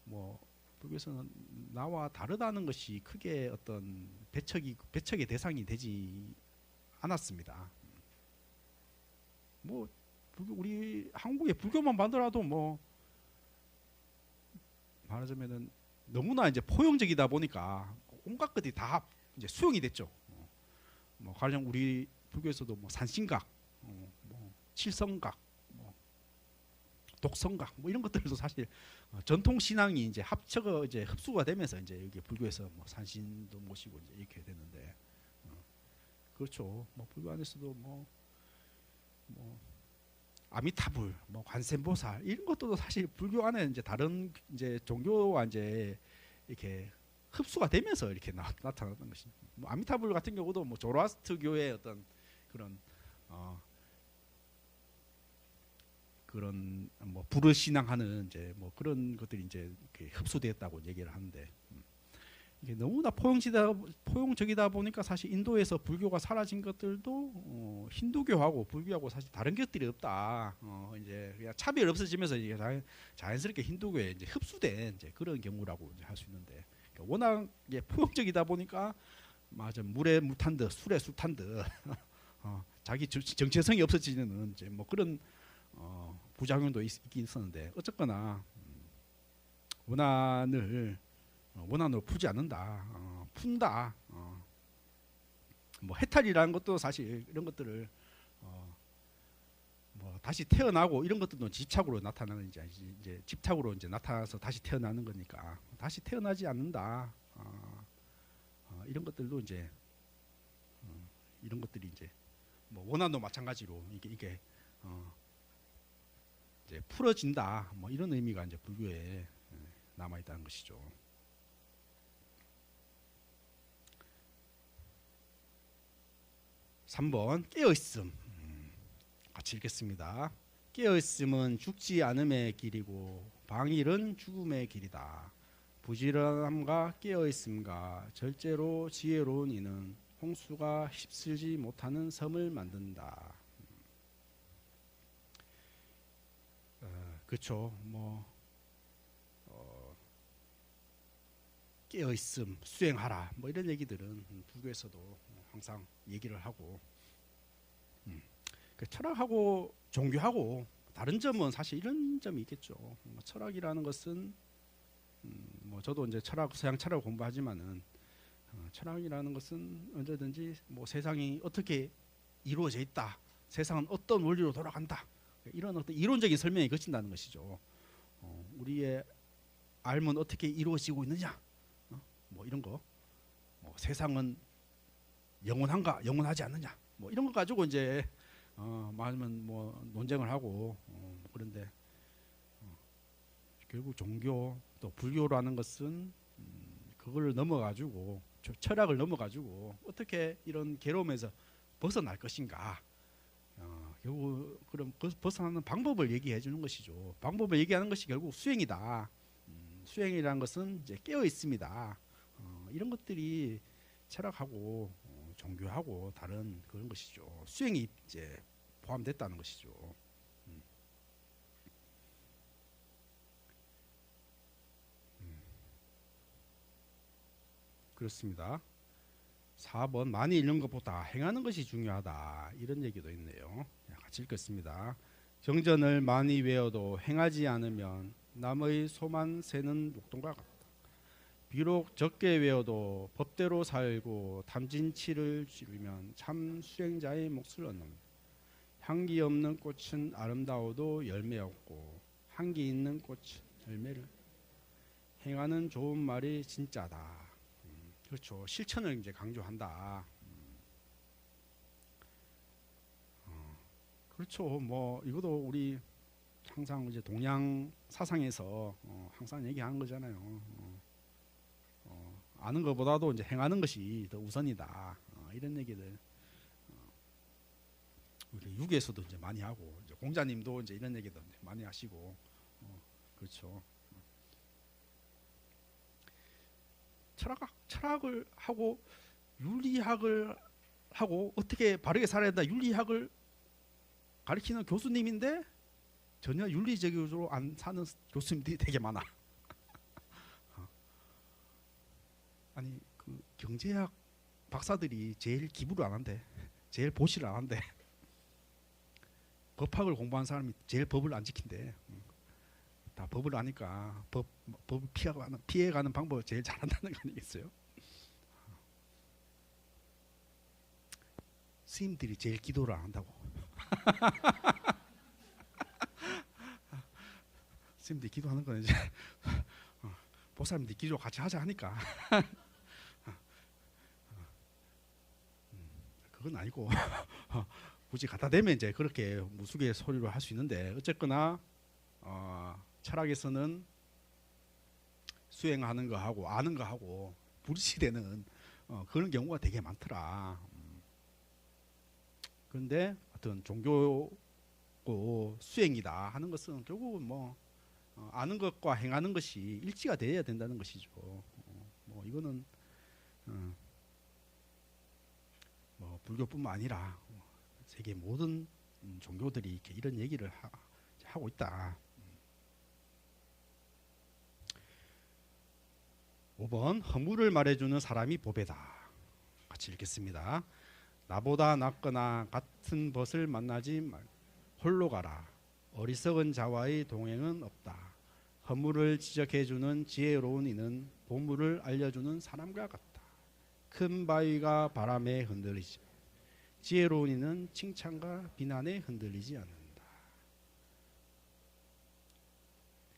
뭐 불교에서는 나와 다르다는 것이 크게 어떤 배척의 대상이 되지 않았습니다. 뭐 우리 한국의 불교만 봐더라도 뭐 말하자면은 너무나 이제 포용적이다 보니까 온갖 것들이 다 이제 수용이 됐죠. 뭐 가령 우리 불교에서도 뭐 산신각, 뭐 칠성각, 뭐 독성각, 뭐 이런 것들도 사실 전통 신앙이 이제 이제 흡수가 되면서 이제 여기 불교에서 뭐 산신도 모시고 이제 이렇게 되는데 그렇죠. 뭐 불교 안에서도 뭐 아미타불, 뭐 관세음보살 이런 것들도 사실 불교 안에 이제 다른 이제 종교와 이제 이렇게 흡수가 되면서 이렇게 나타났던 것이. 뭐 아미타불 같은 경우도 뭐 조로아스트교의 어떤 그런 뭐 불을 신앙하는 이제 뭐 그런 것들이 이제 흡수되었다고 얘기를 하는데 이게 너무나 포용적이다 보니까 사실 인도에서 불교가 사라진 것들도 힌두교하고 불교하고 사실 다른 것들이 없다. 이제 그냥 차별이 없어지면서 이제 자연스럽게 힌두교에 이제 흡수된 이제 그런 경우라고 이제 할 수 있는데 그러니까 워낙 이제 포용적이다 보니까 맞아 물에 물 탄 듯 술에 술 탄 듯 자기 정체성이 없어지는 이제 뭐 그런 부작용도 있긴 있었는데 어쨌거나 원한으로 풀지 않는다. 푼다. 뭐 해탈이라는 것도 사실 이런 것들을 뭐 다시 태어나고 이런 것들도 집착으로 나타나는 이제 집착으로 이제 나타나서 다시 태어나는 거니까 다시 태어나지 않는다. 이런 것들도 이제 이런 것들이 이제 뭐 원한도 마찬가지로 이게 이제 풀어진다. 뭐 이런 의미가 이제 불교에 남아 있다는 것이죠. 3번 깨어있음 같이 읽겠습니다. 깨어있음은 죽지 않음의 길이고 방일은 죽음의 길이다. 부지런함과 깨어있음과 절제로 지혜로운 이는 홍수가 휩쓸지 못하는 섬을 만든다. 그렇죠. 뭐 깨어있음, 수행하라 뭐 이런 얘기들은 불교에서도 항상 얘기를 하고 철학하고 종교하고 다른 점은 사실 이런 점이 있겠죠. 철학이라는 것은 뭐 저도 이제 서양 철학 공부하지만은 철학이라는 것은 언제든지 뭐 세상이 어떻게 이루어져 있다, 세상은 어떤 원리로 돌아간다 이런 어떤 이론적인 설명이 거친다는 것이죠. 우리의 삶은 어떻게 이루어지고 있느냐, 뭐 이런 거, 뭐 세상은 영원한가 영원하지 않느냐 뭐 이런 거 가지고 이제 말하면 뭐 논쟁을 하고 그런데 결국 종교 또 불교라는 것은 그걸 넘어가지고 철학을 넘어가지고 어떻게 이런 괴로움에서 벗어날 것인가 결국 그럼 벗어나는 방법을 얘기해 주는 것이죠. 방법을 얘기하는 것이 결국 수행이다. 수행이라는 것은 이제 깨어 있습니다. 이런 것들이 철학하고 종교하고 다른 그런 것이죠. 수행이 이제 포함됐다는 것이죠. 그렇습니다. 4번 많이 읽는 것보다 행하는 것이 중요하다. 이런 얘기도 있네요. 같이 읽겠습니다. 경전을 많이 외워도 행하지 않으면 남의 소만 새는 목동과 같다. 비록 적게 외워도 법대로 살고 탐진치를 지르면 참 수행자의 몫을 얻는다. 향기 없는 꽃은 아름다워도 열매 없고 향기 있는 꽃은 열매를 행하는 좋은 말이 진짜다. 그렇죠. 실천을 이제 강조한다. 그렇죠. 뭐 이것도 우리 항상 이제 동양 사상에서 항상 얘기하는 거잖아요. 아는 것보다도 이제 행하는 것이 더 우선이다. 이런 얘기들 우리 유교에서도 이제 많이 하고 이제 공자님도 이제 이런 얘기도 많이 하시고 그렇죠. 철학을 하고 윤리학을 하고 어떻게 바르게 살아야 된다 윤리학을 가르치는 교수님인데 전혀 윤리적으로 안 사는 교수님들이 되게 많아. 아니 그 경제학 박사들이 제일 기부를 안 한대. 제일 보시를 안 한대. 법학을 공부한 사람이 제일 법을 안 지킨대. 다 법을 아니까 법을 피해가는 방법을 제일 잘한다는 거 아니겠어요? 스님들이 제일 기도를 안 한다고. 스님들이 기도하는 건 이제 보살님들이 기도 같이 하자 하니까 그건 아니고 굳이 갖다 대면 이제 그렇게 무수개 소리로 할 수 있는데 어쨌거나 철학에서는 수행하는 거하고 아는 거하고 불시되는 그런 경우가 되게 많더라. 그런데 하여튼 종교고 수행이다 하는 것은 결국은 뭐 아는 것과 행하는 것이 일치가 되어야 된다는 것이죠. 뭐 이거는 뭐 불교뿐만 아니라 세계 모든 종교들이 이렇게 이런 얘기를 하고 있다. 5번 허물을 말해주는 사람이 보배다. 같이 읽겠습니다. 나보다 낫거나 같은 벗을 만나지 말. 홀로 가라. 어리석은 자와의 동행은 없다. 허물을 지적해주는 지혜로운 이는 보물을 알려주는 사람과 같다. 큰 바위가 바람에 흔들리지. 지혜로운 이는 칭찬과 비난에 흔들리지 않는다.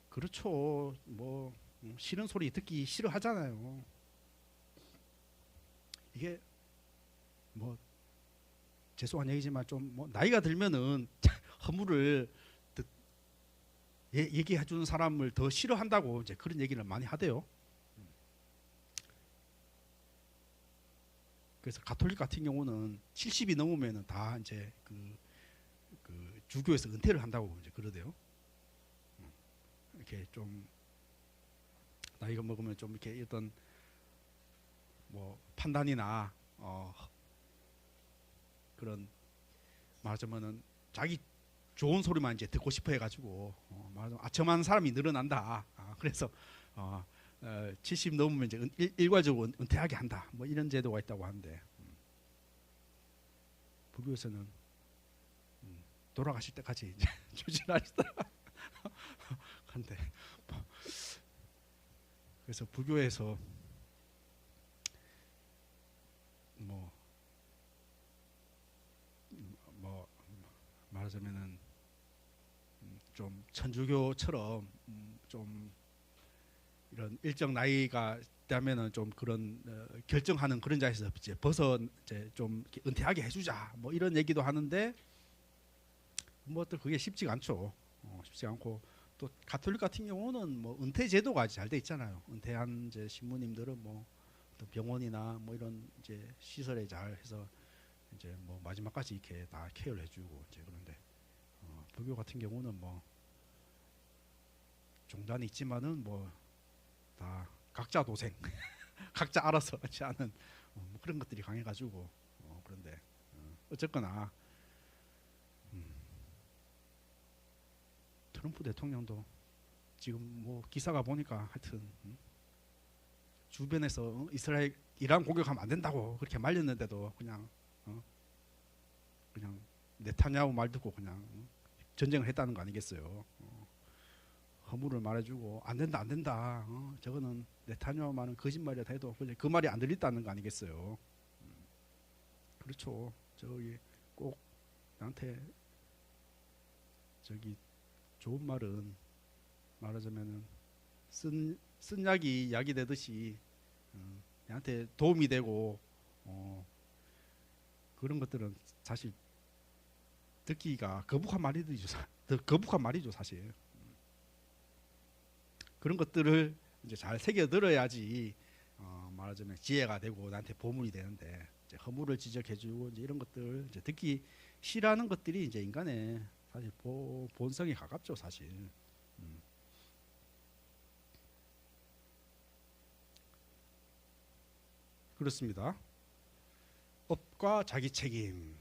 그렇죠. 뭐 싫은 소리 듣기 싫어하잖아요. 이게 뭐 죄송한 얘기지만 좀 뭐 나이가 들면은 허물을 얘기해 주는 사람을 더 싫어한다고 이제 그런 얘기를 많이 하대요. 그래서 가톨릭 같은 경우는 70이 넘으면은 다 이제 그 주교에서 은퇴를 한다고 이제 그러대요. 이렇게 좀 나이가 먹으면 좀 이렇게 어떤 뭐 판단이나 그런 말하자면은 자기 좋은 소리만 이제 듣고 싶어 해가지고 말하자면 아첨하는 사람이 늘어난다. 그래서 70 넘으면 이제 일괄적으로 은퇴하게 한다. 뭐 이런 제도가 있다고 하는데 불교에서는 돌아가실 때까지 이제 추진하시다. 한데 그래서 불교에서 뭐 말하자면은 좀 천주교처럼 좀 이런 일정 나이가 그다음에는 좀 그런 결정하는 그런 자리에서 이제 이제 좀 이렇게 은퇴하게 해주자 뭐 이런 얘기도 하는데 뭐 또 그게 쉽지가 않죠. 쉽지 않고 또 가톨릭 같은 경우는 뭐 은퇴 제도가 잘 돼 있잖아요. 은퇴한 이제 신부님들은 뭐 또 병원이나 뭐 이런 이제 시설에 잘 해서 이제 뭐 마지막까지 이렇게 다 케어를 해주고 이제 그런데 불교 같은 경우는 뭐 종단이 있지만은 뭐 다 각자 도생, 각자 알아서 하지 않은 뭐 그런 것들이 강해가지고 그런데 어쨌거나 트럼프 대통령도 지금 뭐 기사가 보니까 하여튼 주변에서 이스라엘 이란 공격하면 안 된다고 그렇게 말렸는데도 그냥 그냥 네타냐후 말 듣고 그냥 전쟁을 했다는 거 아니겠어요? 허물을 말해주고 안 된다 안 된다. 저거는 네타냐후 말은 거짓말이라 해도 그 말이 안 들린다는 거 아니겠어요? 그렇죠. 저기 꼭 나한테 저기 좋은 말은 말하자면은 쓴 약이 약이 되듯이 나한테 도움이 되고 그런 것들은 사실 듣기가 거북한 말이죠 사실. 그런 것들을 이제 잘 새겨 들어야지 말하자면 지혜가 되고 나한테 보물이 되는데 이제 허물을 지적해주고 이제 이런 것들 이제 듣기 싫어하는 것들이 이제 인간의 사실 본성에 가깝죠 사실. 그렇습니다. 업과 자기 책임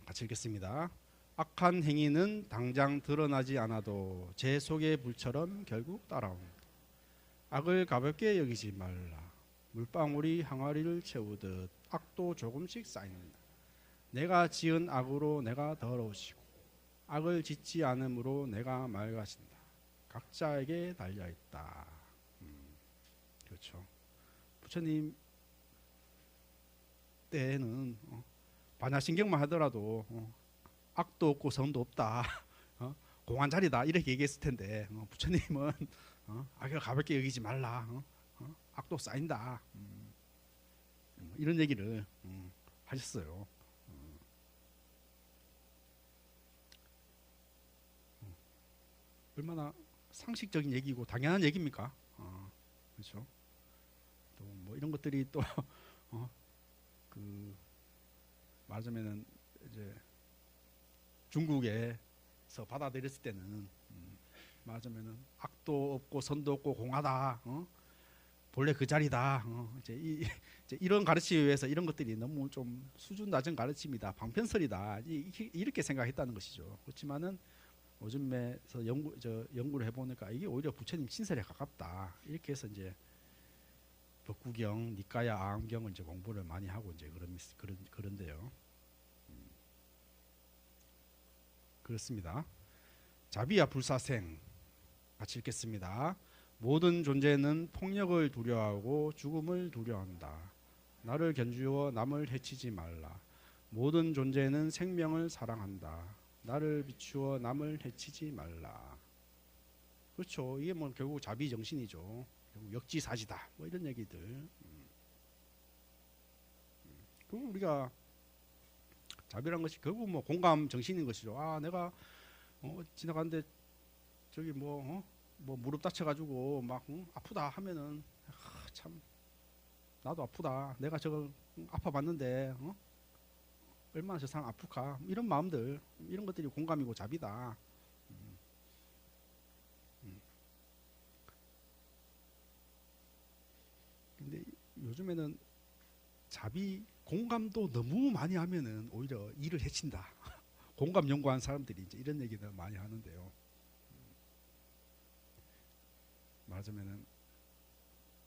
같이 읽겠습니다. 악한 행위는 당장 드러나지 않아도 제 속의 불처럼 결국 따라온다. 악을 가볍게 여기지 말라. 물방울이 항아리를 채우듯 악도 조금씩 쌓인다. 내가 지은 악으로 내가 더러우시고 악을 짓지 않음으로 내가 맑아진다. 각자에게 달려있다. 그렇죠. 부처님 때는 반야신경만 하더라도 악도 없고 선도 없다. 공안자리다 이렇게 얘기했을 텐데 부처님은 악을 가볍게 여기지 말라. 악도 쌓인다. 이런 얘기를 하셨어요. 얼마나 상식적인 얘기고 당연한 얘기입니까? 그렇죠. 또 뭐 이런 것들이 또 그 말하자면은 이제 중국에서 받아들였을 때는 말하자면은 악도 없고 선도 없고 공하다. 본래 그 자리다. 이제 이런 가르침에 의해서 이런 것들이 너무 좀 수준 낮은 가르침이다. 방편설이다. 이렇게 생각했다는 것이죠. 그렇지만은 요즘에서 연구를 해보니까 이게 오히려 부처님 신설에 가깝다. 이렇게 해서 이제 법구경, 니까야, 아함경을 이제 공부를 많이 하고 이제 그런데요. 그렇습니다. 자비야 불사생 같이 읽겠습니다. 모든 존재는 폭력을 두려워하고 죽음을 두려워한다. 나를 견주어 남을 해치지 말라. 모든 존재는 생명을 사랑한다. 나를 비추어 남을 해치지 말라. 그렇죠. 이게 뭐 결국 자비 정신이죠. 결국 역지사지다. 뭐 이런 얘기들. 그리고 우리가 자비란 것이 결국 뭐 공감 정신인 것이죠. 아 내가 지나가는데 저기 뭐 무릎 다쳐가지고 막 아프다 하면은 참 나도 아프다. 내가 저거 아파봤는데 얼마나 저 사람 아플까. 이런 마음들 이런 것들이 공감이고 자비다. 근데 요즘에는 자비 공감도 너무 많이 하면은 오히려 일을 해친다. 공감 연구한 사람들이 이제 이런 얘기를 많이 하는데요. 말하자면은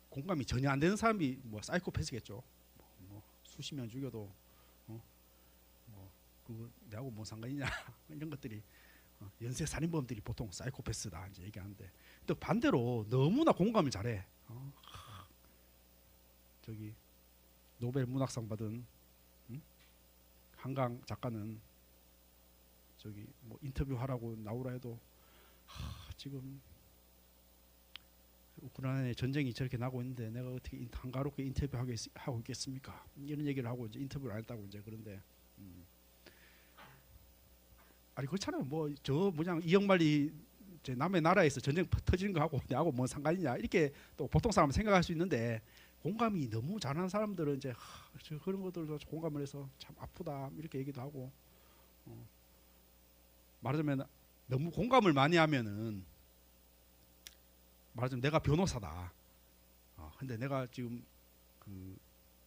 공감이 전혀 안 되는 사람이 뭐 사이코패스겠죠. 뭐 수십 명 죽여도 뭐 그거 내하고 뭔 상관이냐 이런 것들이 연쇄 살인범들이 보통 사이코패스다 이제 얘기하는데 또 반대로 너무나 공감을 잘해. 저기 노벨 문학상 받은 한강 작가는 저기 뭐 인터뷰하라고 나오라 해도 지금 우크라이나에 전쟁이 저렇게 나고 있는데 내가 어떻게 한가롭게 하고 있겠습니까? 이런 얘기를 하고 이제 인터뷰를 안 했다고 이제. 그런데 아니 그렇잖아요. 뭐 저 뭐냐 이영만리 이제 남의 나라에서 전쟁 터지는 거 하고 내하고 뭔 상관이냐 이렇게 또 보통 사람은 생각할 수 있는데, 공감이 너무 잘하는 사람들은 이제 저 그런 것들도 공감을 해서 참 아프다 이렇게 얘기도 하고, 말하자면 너무 공감을 많이 하면은, 말하자면 내가 변호사다. 근데 내가 지금 그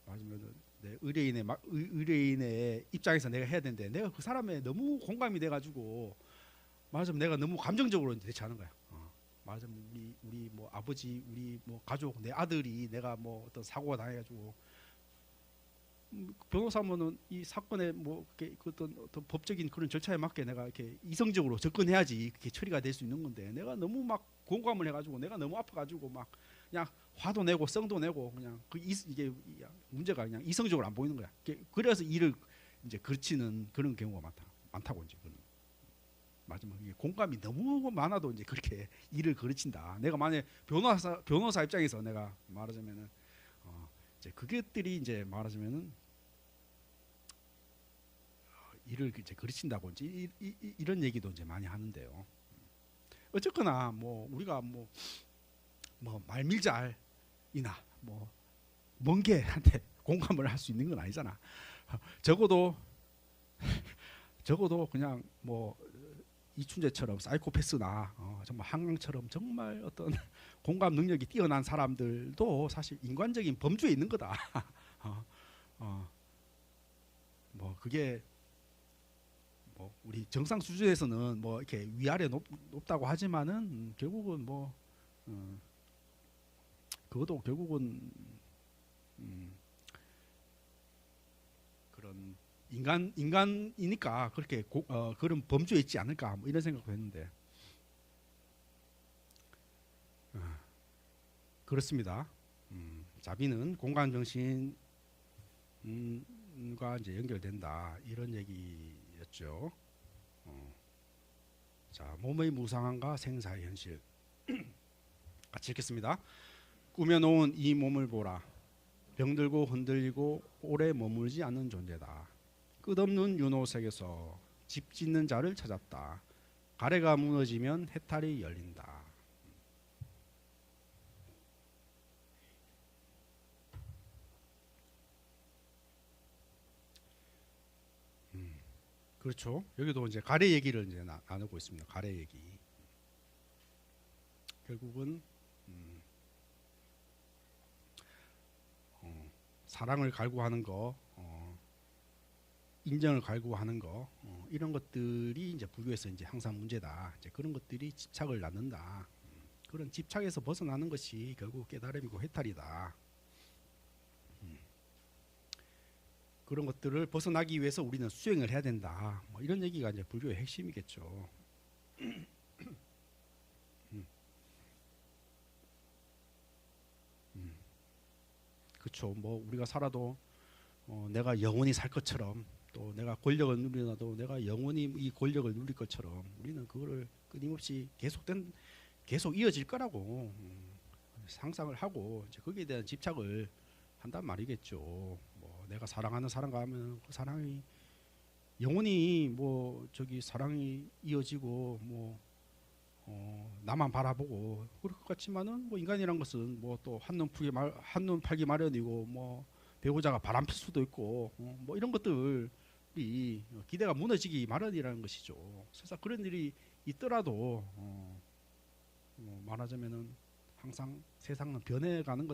말하자면 내 의뢰인의 입장에서 내가 해야 되는데, 내가 그 사람에 너무 공감이 돼가지고 말하자면 내가 너무 감정적으로 대처하는 거야. 말하자면 우리 뭐 아버지, 우리 뭐 가족, 내 아들이 내가 뭐 어떤 사고가 당해가지고, 변호사면은 이 사건에 뭐 어떤 법적인 그런 절차에 맞게 내가 이렇게 이성적으로 접근해야지 그게 처리가 될 수 있는 건데, 내가 너무 막 공감을 해가지고 내가 너무 아파가지고 막 그냥 화도 내고 성도 내고 그냥 이게 문제가 그냥 이성적으로 안 보이는 거야. 그래서 일을 이제 그르치는 그런 경우가 많다고 이제. 마지막 이게 공감이 너무 많아도 이제 그렇게 일을 그르친다. 내가 만약 변호사 입장에서 내가 말하자면은 이제 그것들이 이제 말하자면은 일을 이제 그르친다고 이제 이런 얘기도 이제 많이 하는데요. 어쨌거나 뭐 우리가 뭐 말밀잘이나 뭐 먼게한테 공감을 할 수 있는 건 아니잖아. 적어도 그냥 뭐 이춘재처럼 사이코패스나 정말 한강처럼 정말 어떤 공감 능력이 뛰어난 사람들도 사실 인간적인 범주에 있는 거다. 뭐 그게 뭐 우리 정상 수준에서는 뭐 이렇게 위아래 높다고 하지만은 결국은 뭐 그것도 결국은 그런 인간이니까 그렇게 그런 범주에 있지 않을까 뭐 이런 생각도 했는데, 그렇습니다. 자비는 공간 정신과 이제 연결된다 이런 얘기였죠. 자, 몸의 무상함과 생사의 현실 같이 읽겠습니다. 꾸며놓은 이 몸을 보라. 병들고 흔들리고 오래 머물지 않는 존재다. 끝없는 윤호색에서 집 짓는 자를 찾았다. 가래가 무너지면 해탈이 열린다. 그렇죠. 여기도 이제 가래 얘기를 이제 나누고 있습니다. 가래 얘기. 결국은 사랑을 갈구하는 거, 인정을 갈구하는 거, 이런 것들이 이제 불교에서 이제 항상 문제다. 이제 그런 것들이 집착을 낳는다. 그런 집착에서 벗어나는 것이 결국 깨달음이고 해탈이다. 그런 것들을 벗어나기 위해서 우리는 수행을 해야 된다. 뭐 이런 얘기가 이제 불교의 핵심이겠죠. 그렇죠. 뭐 우리가 살아도 내가 영원히 살 것처럼, 또 내가 권력을 누리나도 내가 영원히 이 권력을 누릴 것처럼 우리는 그거를 끊임없이 계속 이어질 거라고 상상을 하고 이제 거기에 대한 집착을 한단 말이겠죠. 뭐 내가 사랑하는 사람과 하면 그 사랑이 영원히 뭐 저기 사랑이 이어지고 뭐 나만 바라보고 그럴 것 같지만은 뭐 인간이란 것은 뭐 또 한눈 팔기 마련이고 뭐 배우자가 바람 필 수도 있고 뭐 이런 것들이 기대가 무너지기 마련이라는 것이죠. 그래서 그런 일이 있더라도 말하자면은 항상 세상은 변해가는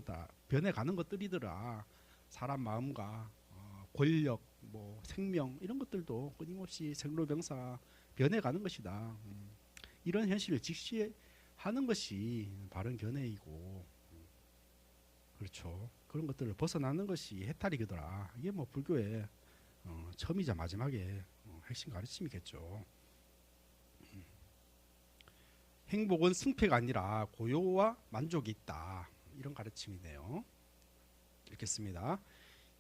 것들이더라. 사람 마음과 권력, 뭐 생명 이런 것들도 끊임없이 생로병사 변해가는 것이다. 이런 현실을 직시하는 것이 바른 견해이고, 그렇죠. 그런 것들을 벗어나는 것이 해탈이거더라. 이게 뭐 불교의 처음이자 마지막에 핵심 가르침이겠죠. 행복은 승패가 아니라 고요와 만족이 있다. 이런 가르침이네요. 읽겠습니다.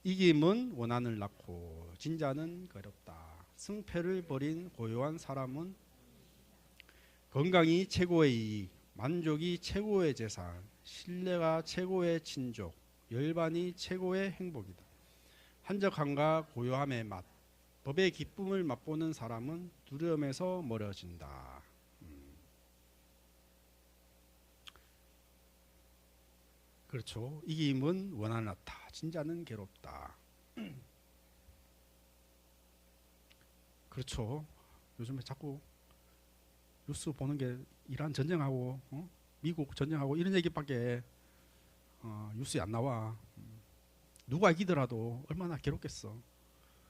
이김은 원한을 낳고 진자는 어렵다. 승패를 버린 고요한 사람은 건강이 최고의 이익, 만족이 최고의 재산, 신뢰가 최고의 친족, 열반이 최고의 행복이다. 한적함과 고요함의 맛, 법의 기쁨을 맛보는 사람은 두려움에서 멀어진다. 그렇죠. 이김은 원한하다. 진자는 괴롭다. 그렇죠. 요즘에 자꾸 뉴스 보는 게 이란 전쟁하고 미국 전쟁하고 이런 얘기밖에 뉴스에 안 나와. 누가 이기더라도 얼마나 괴롭겠어.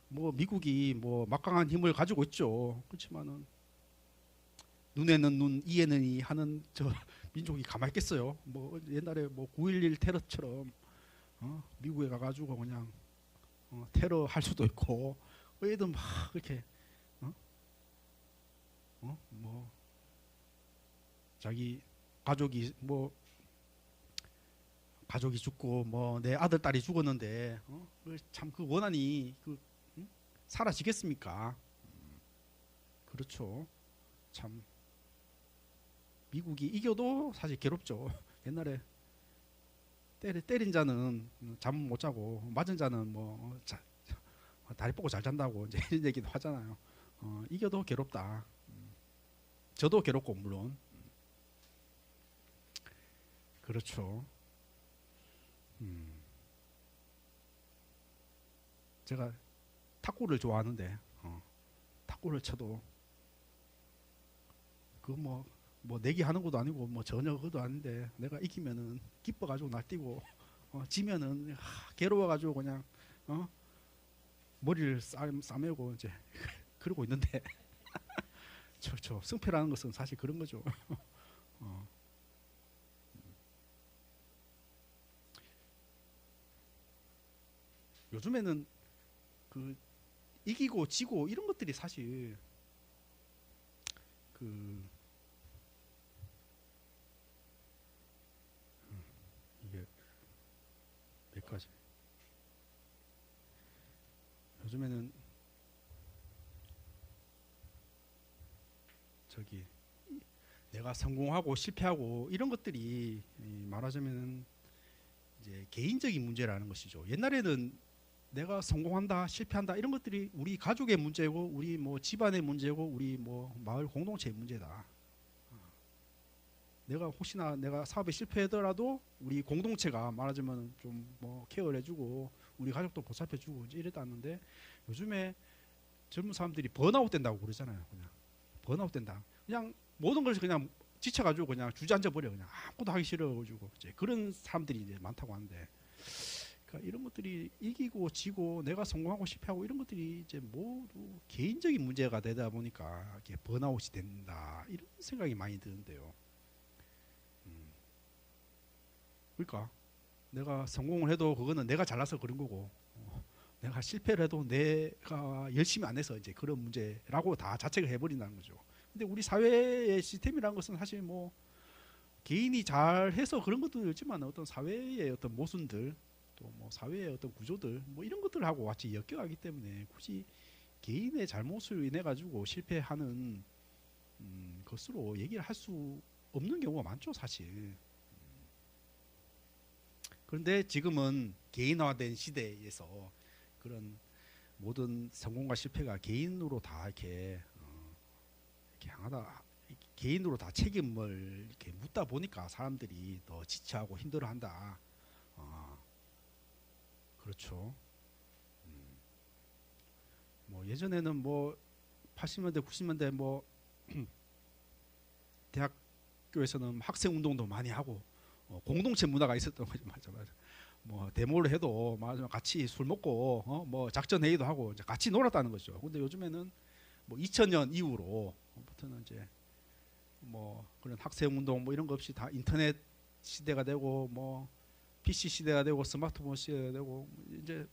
뭐 미국이 뭐 막강한 힘을 가지고 있죠. 그렇지만은 눈에는 눈, 이에는 이 하는 저 민족이 가만히 있겠어요. 뭐 옛날에 뭐 9.11 테러처럼 미국에 가가지고 그냥 테러 할 수도 있고 애들 막 그렇게 뭐 자기 가족이 뭐 가족이 죽고 뭐 내 아들 딸이 죽었는데 참 그 원한이 사라지겠습니까? 그렇죠. 참 미국이 이겨도 사실 괴롭죠. 옛날에 때린 자는 잠 못 자고 맞은 자는 뭐 다리 뻗고 잘 잔다고 이제 이런 얘기도 하잖아요. 이겨도 괴롭다. 저도 괴롭고 물론 그렇죠. 제가 탁구를 좋아하는데 탁구를 쳐도 그 뭐 내기 하는 것도 아니고 뭐 전혀 그것도 아닌데 내가 이기면은 기뻐가지고 날뛰고 지면은 괴로워가지고 그냥 머리를 싸매고 이제 그러고 있는데 저 승패라는 것은 사실 그런 거죠. 요즘에는 그 이기고 지고 이런 것들이 사실 그 이게 몇 가지 요즘에는 저기 내가 성공하고 실패하고 이런 것들이 말하자면 이제 개인적인 문제라는 것이죠. 옛날에는 내가 성공한다, 실패한다 이런 것들이 우리 가족의 문제고 우리 뭐 집안의 문제고 우리 뭐 마을 공동체의 문제다. 내가 혹시나 내가 사업에 실패하더라도 우리 공동체가 말하자면 좀 뭐 케어를 해주고 우리 가족도 보살펴주고 이제 이랬다는데 요즘에 젊은 사람들이 번아웃 된다고 그러잖아요. 그냥 번아웃 된다. 그냥 모든 걸 그냥 지쳐가지고 그냥 주저앉아 버려. 그냥 아무것도 하기 싫어가지고 이제 그런 사람들이 이제 많다고 하는데. 그러니까 이런 것들이 이기고 지고 내가 성공하고 실패하고 이런 것들이 이제 모두 개인적인 문제가 되다 보니까 이렇게 번아웃이 된다 이런 생각이 많이 드는데요. 그러니까 내가 성공을 해도 그거는 내가 잘나서 그런 거고 내가 실패를 해도 내가 열심히 안 해서 이제 그런 문제라고 다 자책을 해버린다는 거죠. 근데 우리 사회의 시스템이라는 것은 사실 뭐 개인이 잘해서 그런 것도 있지만 어떤 사회의 어떤 모순들 또 뭐 사회의 어떤 구조들 뭐 이런 것들하고 같이 엮여가기 때문에 굳이 개인의 잘못을 인해 가지고 실패하는 것으로 얘기를 할 수 없는 경우가 많죠 사실. 그런데 지금은 개인화된 시대에서 그런 모든 성공과 실패가 개인으로 다 이렇게 향하다 개인으로 다 책임을 이렇게 묻다 보니까 사람들이 더 지쳐하고 힘들어한다. 그렇죠. 뭐 예전에는 뭐 80년대 90년대 뭐 대학교에서는 학생 운동도 많이 하고 공동체 문화가 있었던 거죠. 맞아. 뭐 데모를 해도 맞아 같이 술 먹고 뭐 작전 회의도 하고 이제 같이 놀았다는 거죠. 근데 요즘에는 뭐 2000년 이후로부터는 이제 뭐 그런 학생 운동 뭐 이런 거 없이 다 인터넷 시대가 되고 뭐 PC 시대가 되고 스마트폰 시대가 되고 이제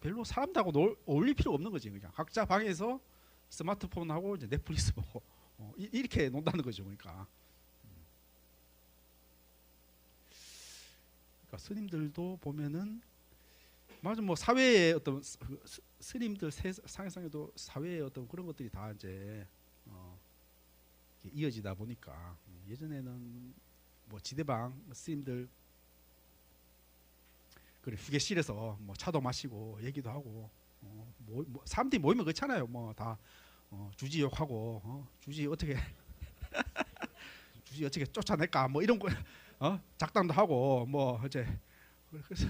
별로 사람들하고 어울릴 필요가 없는 거지. 그냥 각자 방에서 스마트폰하고 이제 넷플릭스 보고 이렇게 논다는 거죠. 그러니까 스님들도 보면은 맞아 뭐 사회의 어떤 스님들 상에도 사회의 어떤 그런 것들이 다 이제 이렇게 이어지다 보니까 예전에는 뭐 지대방 스님들 그래 휴게실에서 뭐 차도 마시고 얘기도 하고 사람들이 모이면 그렇잖아요. 뭐 다 주지 욕하고 주지 어떻게 주지 어떻게 쫓아낼까 뭐 이런 거 작당도 하고 뭐 이제 그래서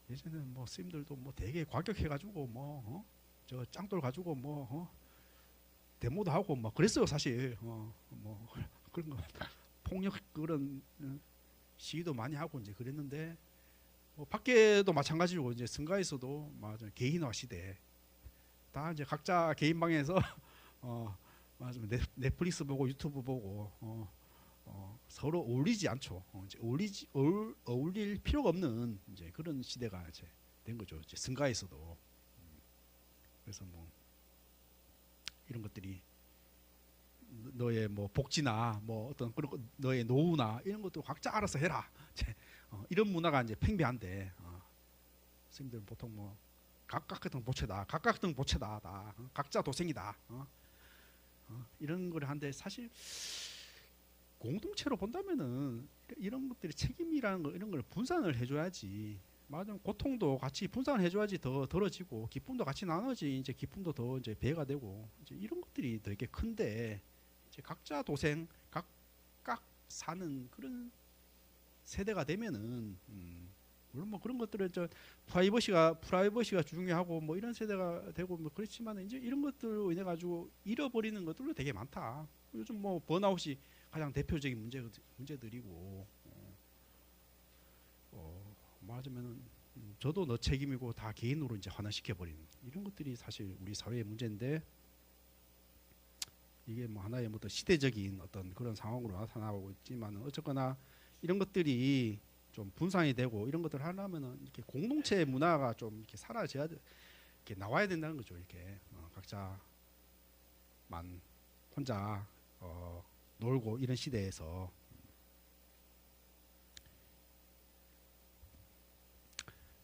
예전에는 뭐 스님들도 뭐 되게 과격해가지고 뭐 저 짱돌 가지고 뭐 데모도 하고 뭐 그랬어요 사실. 뭐 그런 거 폭력 그런 시위도 많이 하고 이제 그랬는데 뭐 밖에도 마찬가지로 이제 승가에서도 맞아 개인화 시대 다 이제 각자 개인 방에서 맞아 넷플릭스 보고 유튜브 보고 서로 어울리지 않죠. 이제 어울릴 필요가 없는 이제 그런 시대가 이제 된 거죠. 이제 승가에서도. 그래서 뭐 이런 것들이 너의 뭐 복지나 뭐 어떤 그런 너의 노후나 이런 것도 각자 알아서 해라. 이런 문화가 이제 팽배한데 선생님들은 보통 뭐 각각등 보채다, 각각등 보채다, 다 각자 도생이다. 이런 걸 하는데 사실 공동체로 본다면은 이런 것들이 책임이라는 거 이런 걸 분산을 해줘야지. 맞아, 고통도 같이 분산을 해줘야지 더 덜어지고 기쁨도 같이 나눠지 이제 기쁨도 더 이제 배가 되고 이제 이런 것들이 되게 큰데 이제 각자 도생 각각 사는 그런 세대가 되면은 물론 뭐 그런 것들은 저 프라이버시가 중요하고 뭐 이런 세대가 되고 뭐 그렇지만 이제 이런 것들로 인해 가지고 잃어버리는 것들도 되게 많다. 요즘 뭐 번아웃이 가장 대표적인 문제들이고 말하자면은 저도 너 책임이고 다 개인으로 이제 환원시켜 버리는 이런 것들이 사실 우리 사회의 문제인데 이게 뭐 하나의 뭐 시대적인 어떤 그런 상황으로 나타나고 있지만 어쨌거나 이런 것들이 좀 분산이 되고 이런 것들을 하려면은 이렇게 공동체 문화가 좀 이렇게 사라져야 이렇게 나와야 된다는 거죠. 이렇게 각자만 혼자 놀고 이런 시대에서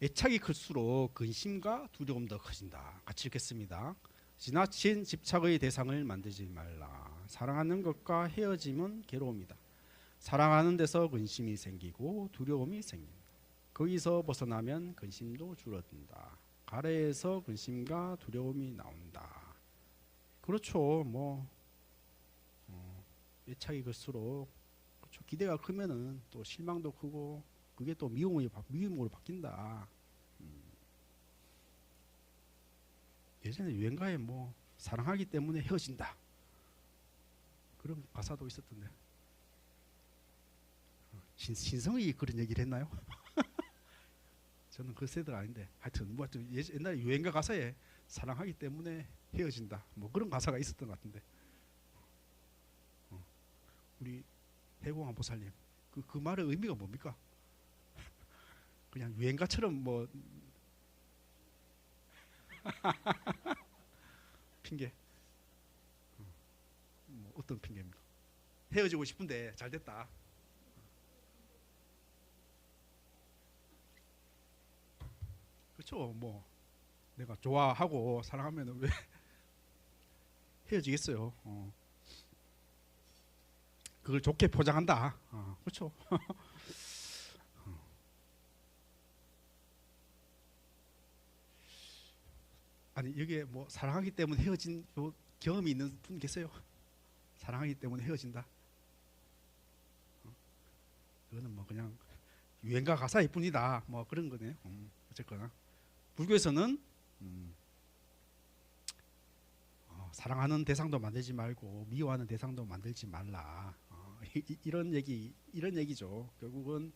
애착이 클수록 근심과 두려움도 커진다. 같이 읽겠습니다. 지나친 집착의 대상을 만들지 말라. 사랑하는 것과 헤어짐은 괴로움이다. 사랑하는 데서 근심이 생기고 두려움이 생긴다. 거기서 벗어나면 근심도 줄어든다. 가래에서 근심과 두려움이 나온다. 그렇죠. 뭐 애착이 클수록 그렇죠. 기대가 크면은 또 실망도 크고 그게 또 미움으로 바뀐다. 예전에 유행가에 뭐 사랑하기 때문에 헤어진다 그런 가사도 있었던데 신성이 그런 얘기를 했나요? 저는 그 세대가 아닌데 하여튼 뭐 옛날 유행가 가사에 사랑하기 때문에 헤어진다 뭐 그런 가사가 있었던 것 같은데 우리 해공한 보살님 그 말의 의미가 뭡니까? 그냥 유행가처럼 뭐 핑계 뭐 어떤 핑계입니까? 헤어지고 싶은데 잘 됐다. 그렇죠. 뭐 내가 좋아하고 사랑하면 왜 헤어지겠어요. 그걸 좋게 포장한다. 그렇죠. 아니 여기에 뭐 사랑하기 때문에 헤어진 경험이 있는 분 계세요? 사랑하기 때문에 헤어진다. 그거는 뭐 그냥 유행가 가사일 뿐이다. 뭐 그런 거네요. 어쨌거나 불교에서는 사랑하는 대상도 만들지 말고 미워하는 대상도 만들지 말라. 이런 얘기죠. 결국은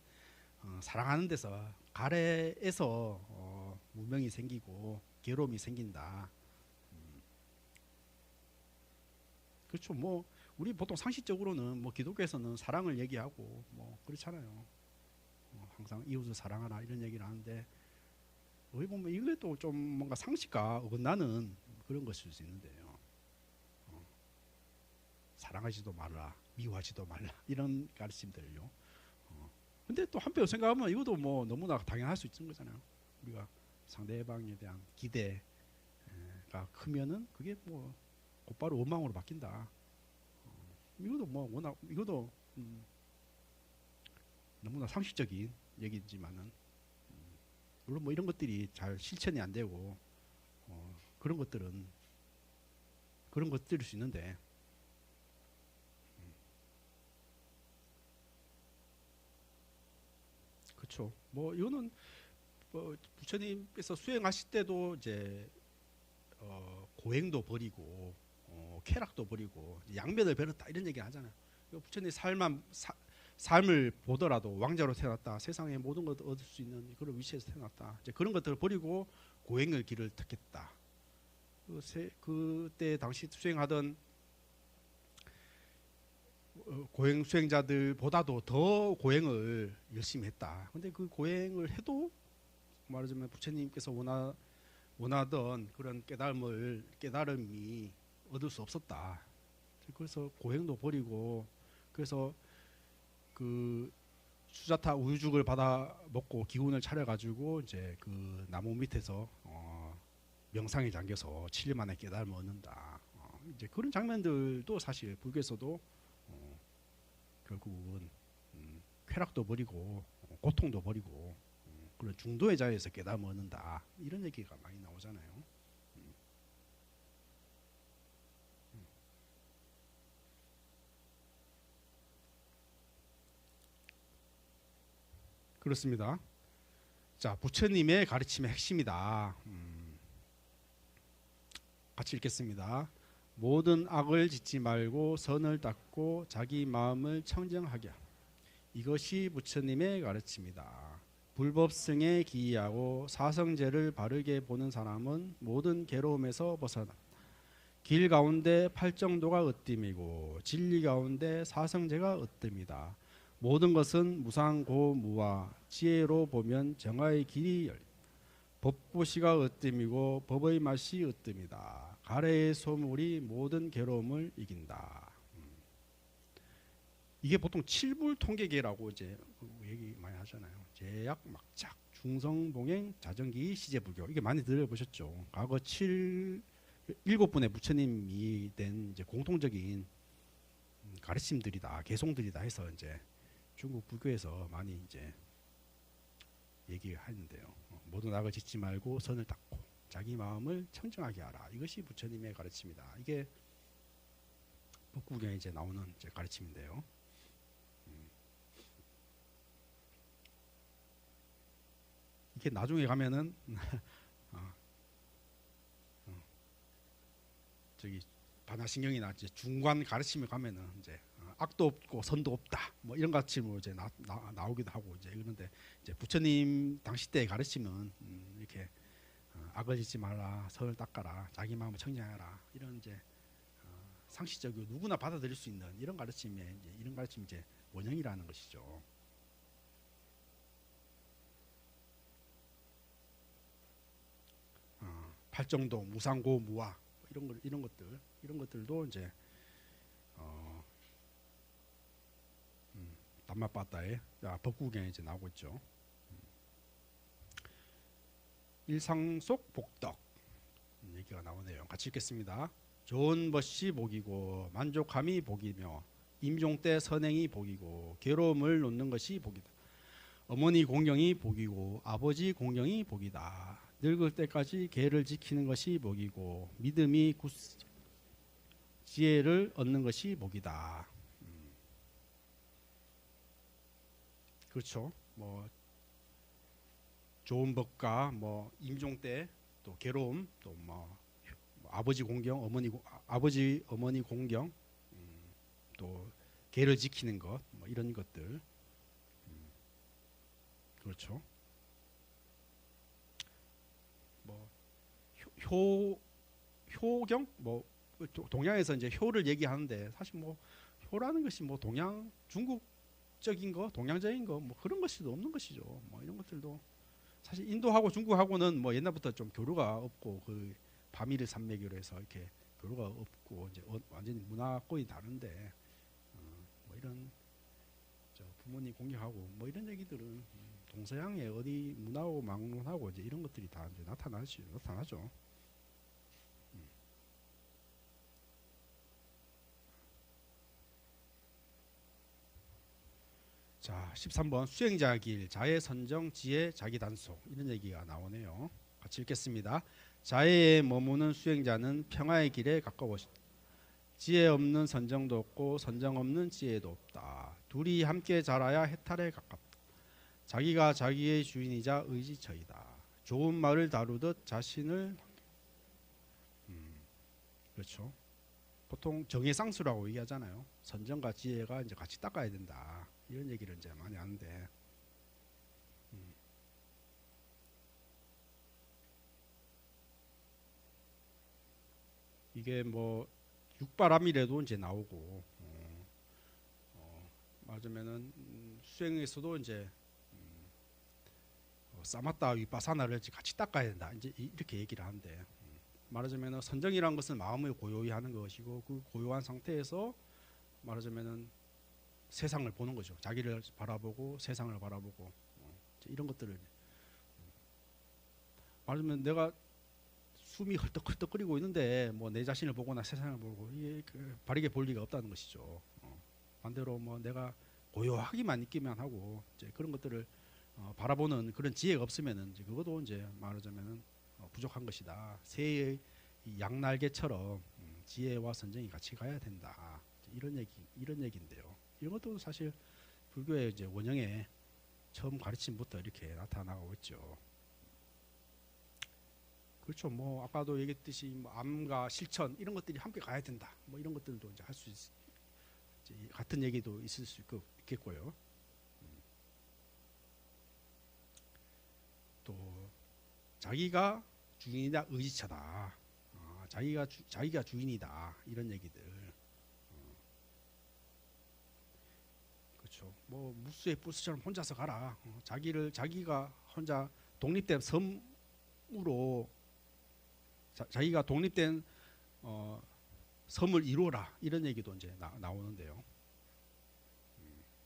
사랑하는 데서 가래에서 무명이 생기고 괴로움이 생긴다. 그렇죠. 뭐 우리 보통 상식적으로는 뭐 기독교에서는 사랑을 얘기하고 뭐 그렇잖아요. 항상 이웃을 사랑하라 이런 얘기를 하는데 여기 보면 이것도 좀 뭔가 상식과 어긋나는 그런 것일 수 있는데요. 사랑하지도 말라, 미워하지도 말라 이런 가르침들요. 근데 또 한편 생각하면 이것도 뭐 너무나 당연할 수 있는 거잖아요. 우리가 상대방에 대한 기대가 크면은 그게 뭐 곧바로 원망으로 바뀐다. 이것도 뭐 워낙 이것도 너무나 상식적인 얘기지만은 물론 뭐 이런 것들이 잘 실천이 안 되고 그런 것들은 그런 것들일 수 있는데 그렇죠. 뭐 이거는 뭐 부처님께서 수행하실 때도 이제 고행도 버리고 쾌락도 버리고 양면을 베렸다 이런 얘기 하잖아요. 부처님 삶을 보더라도 왕자로 태어났다. 세상의 모든 것을 얻을 수 있는 그런 위치에서 태어났다. 이제 그런 것들을 버리고 고행의 길을 택했다. 그때 당시 수행하던 고행 수행자들보다도 더 고행을 열심히 했다. 근데 그 고행을 해도 말하자면 부처님께서 원하던 그런 깨달음이 얻을 수 없었다. 그래서 고행도 버리고 그래서 그 수자타 우유죽을 받아 먹고 기운을 차려가지고 이제 그 나무 밑에서 명상에 잠겨서 7일 만에 깨달음을 얻는다. 이제 그런 장면들도 사실 불교에서도 결국은 쾌락도 버리고 고통도 버리고 그런 중도의 자리에서 깨달음을 얻는다. 이런 얘기가 많이 나오잖아요. 그렇습니다. 자, 부처님의 가르침의 핵심이다. 같이 읽겠습니다. 모든 악을 짓지 말고 선을 닦고 자기 마음을 청정하게. 이것이 부처님의 가르침이다. 불법승에 기이하고 사성제를 바르게 보는 사람은 모든 괴로움에서 벗어나 길 가운데 팔정도가 으뜸이고 진리 가운데 사성제가 으뜸이다. 모든 것은 무상고무와 지혜로 보면 정화의 길이 열. 법보시가 으뜸이고 법의 맛이 으뜸이다. 가래의 소물이 모든 괴로움을 이긴다. 이게 보통 칠불통계계라고 이제 얘기 많이 하잖아요. 제약, 막작, 중성봉행, 자정기, 시제불교. 이게 많이 들어보셨죠. 과거 7분의 부처님이 된 이제 공통적인 가르침들이다, 개송들이다 해서 이제 중국 불교에서 많이 이제 얘기하는데요. 모든 악을 짓지 말고 선을 닦고 자기 마음을 청정하게 하라. 이것이 부처님의 가르침이다. 이게 법구경에 이제 나오는 이제 가르침인데요. 이게 나중에 가면은 저기 반야신경이나 이제 중관 가르침에 가면은 이제 악도 없고 선도 없다 뭐 이런 가르침으로 이제 나오기도 하고 이제 이러는데 이제 부처님 당시 때 가르침은 이렇게 악을 짓지 말라, 선을 닦아라, 자기 마음을 청정하라 이런 이제 상식적이고 누구나 받아들일 수 있는 이런 가르침에 이런 가르침이 이제 원형이라는 것이죠. 팔정도, 무상고, 무아 이런 것들도 이제 담마빠따의 법구경에 이제 나오고 있죠. 일상 속 복덕 얘기가 나오네요. 같이 읽겠습니다. 좋은 것이 복이고 만족함이 복이며 임종 때 선행이 복이고 괴로움을 놓는 것이 복이다. 어머니 공경이 복이고 아버지 공경이 복이다. 늙을 때까지 계를 지키는 것이 복이고 믿음이 지혜를 얻는 것이 복이다. 그렇죠. 뭐 좋은 법과 뭐 임종 때 또 괴로움 또 뭐 아버지 공경 어머니 공경 또 계를 지키는 것 뭐 이런 것들 그렇죠. 뭐 효경 뭐 동양에서 이제 효를 얘기하는데 사실 뭐 효라는 것이 뭐 동양 중국적인 거 동양적인 거 뭐 그런 것이 없는 것이죠. 뭐 이런 것들도 사실 인도하고 중국하고는 뭐 옛날부터 좀 교류가 없고 그 바미르 산맥으로 해서 이렇게 교류가 없고 이제 완전히 문화권이 다른데 뭐 이런 부모님 공경하고 뭐 이런 얘기들은 동서양의 어디 문화하고 막론하고 이제 이런 것들이 다 이제 나타나죠. 자, 13번 수행자 길 자의 선정 지혜 자기 단속 이런 얘기가 나오네요. 같이 읽겠습니다. 자애에 머무는 수행자는 평화의 길에 가까워 지혜 없는 선정도 없고 선정 없는 지혜도 없다. 둘이 함께 자라야 해탈에 가깝다. 자기가 자기의 주인이자 의지처이다. 좋은 말을 다루듯 자신을 그렇죠. 보통 정의상수라고 얘기하잖아요. 선정과 지혜가 이제 같이 닦아야 된다. 이런 얘기를 이제 많이 하는데 이게 뭐 육바람이라도 이제 나오고 맞으면은 수행에서도 이제 사마타 위파사나를 같이 닦아야 된다. 이제 이렇게 얘기를 하는데 말하자면은 선정이란 것은 마음을 고요히 하는 것이고 그 고요한 상태에서 말하자면은 세상을 보는 거죠. 자기를 바라보고 세상을 바라보고 이런 것들을 말하자면 내가 숨이 헐떡헐떡거리고 있는데 뭐 내 자신을 보거나 세상을 보고 이게 바르게 볼 리가 없다는 것이죠. 반대로 뭐 내가 고요하기만 있기만 하고 이제 그런 것들을 바라보는 그런 지혜가 없으면은 이제 그것도 이제 말하자면은 부족한 것이다. 새의 양날개처럼 지혜와 선정이 같이 가야 된다. 이런 얘기인데요. 이것도 사실 불교의 이제 원형의 처음 가르침부터 이렇게 나타나고 있죠. 그렇죠. 뭐 아까도 얘기했듯이 뭐 암과 실천 이런 것들이 함께 가야 된다. 뭐 이런 것들도 이제 할 수 같은 얘기도 있을 수 있겠고요. 또 자기가 주인이다 의지처다. 자기가 주인이다 이런 얘기들. 그렇죠. 뭐 무수의 뿔스처럼 혼자서 가라. 자기가 혼자 독립된 섬으로 자기가 독립된 섬을 이루어라 이런 얘기도 이제 나오는데요.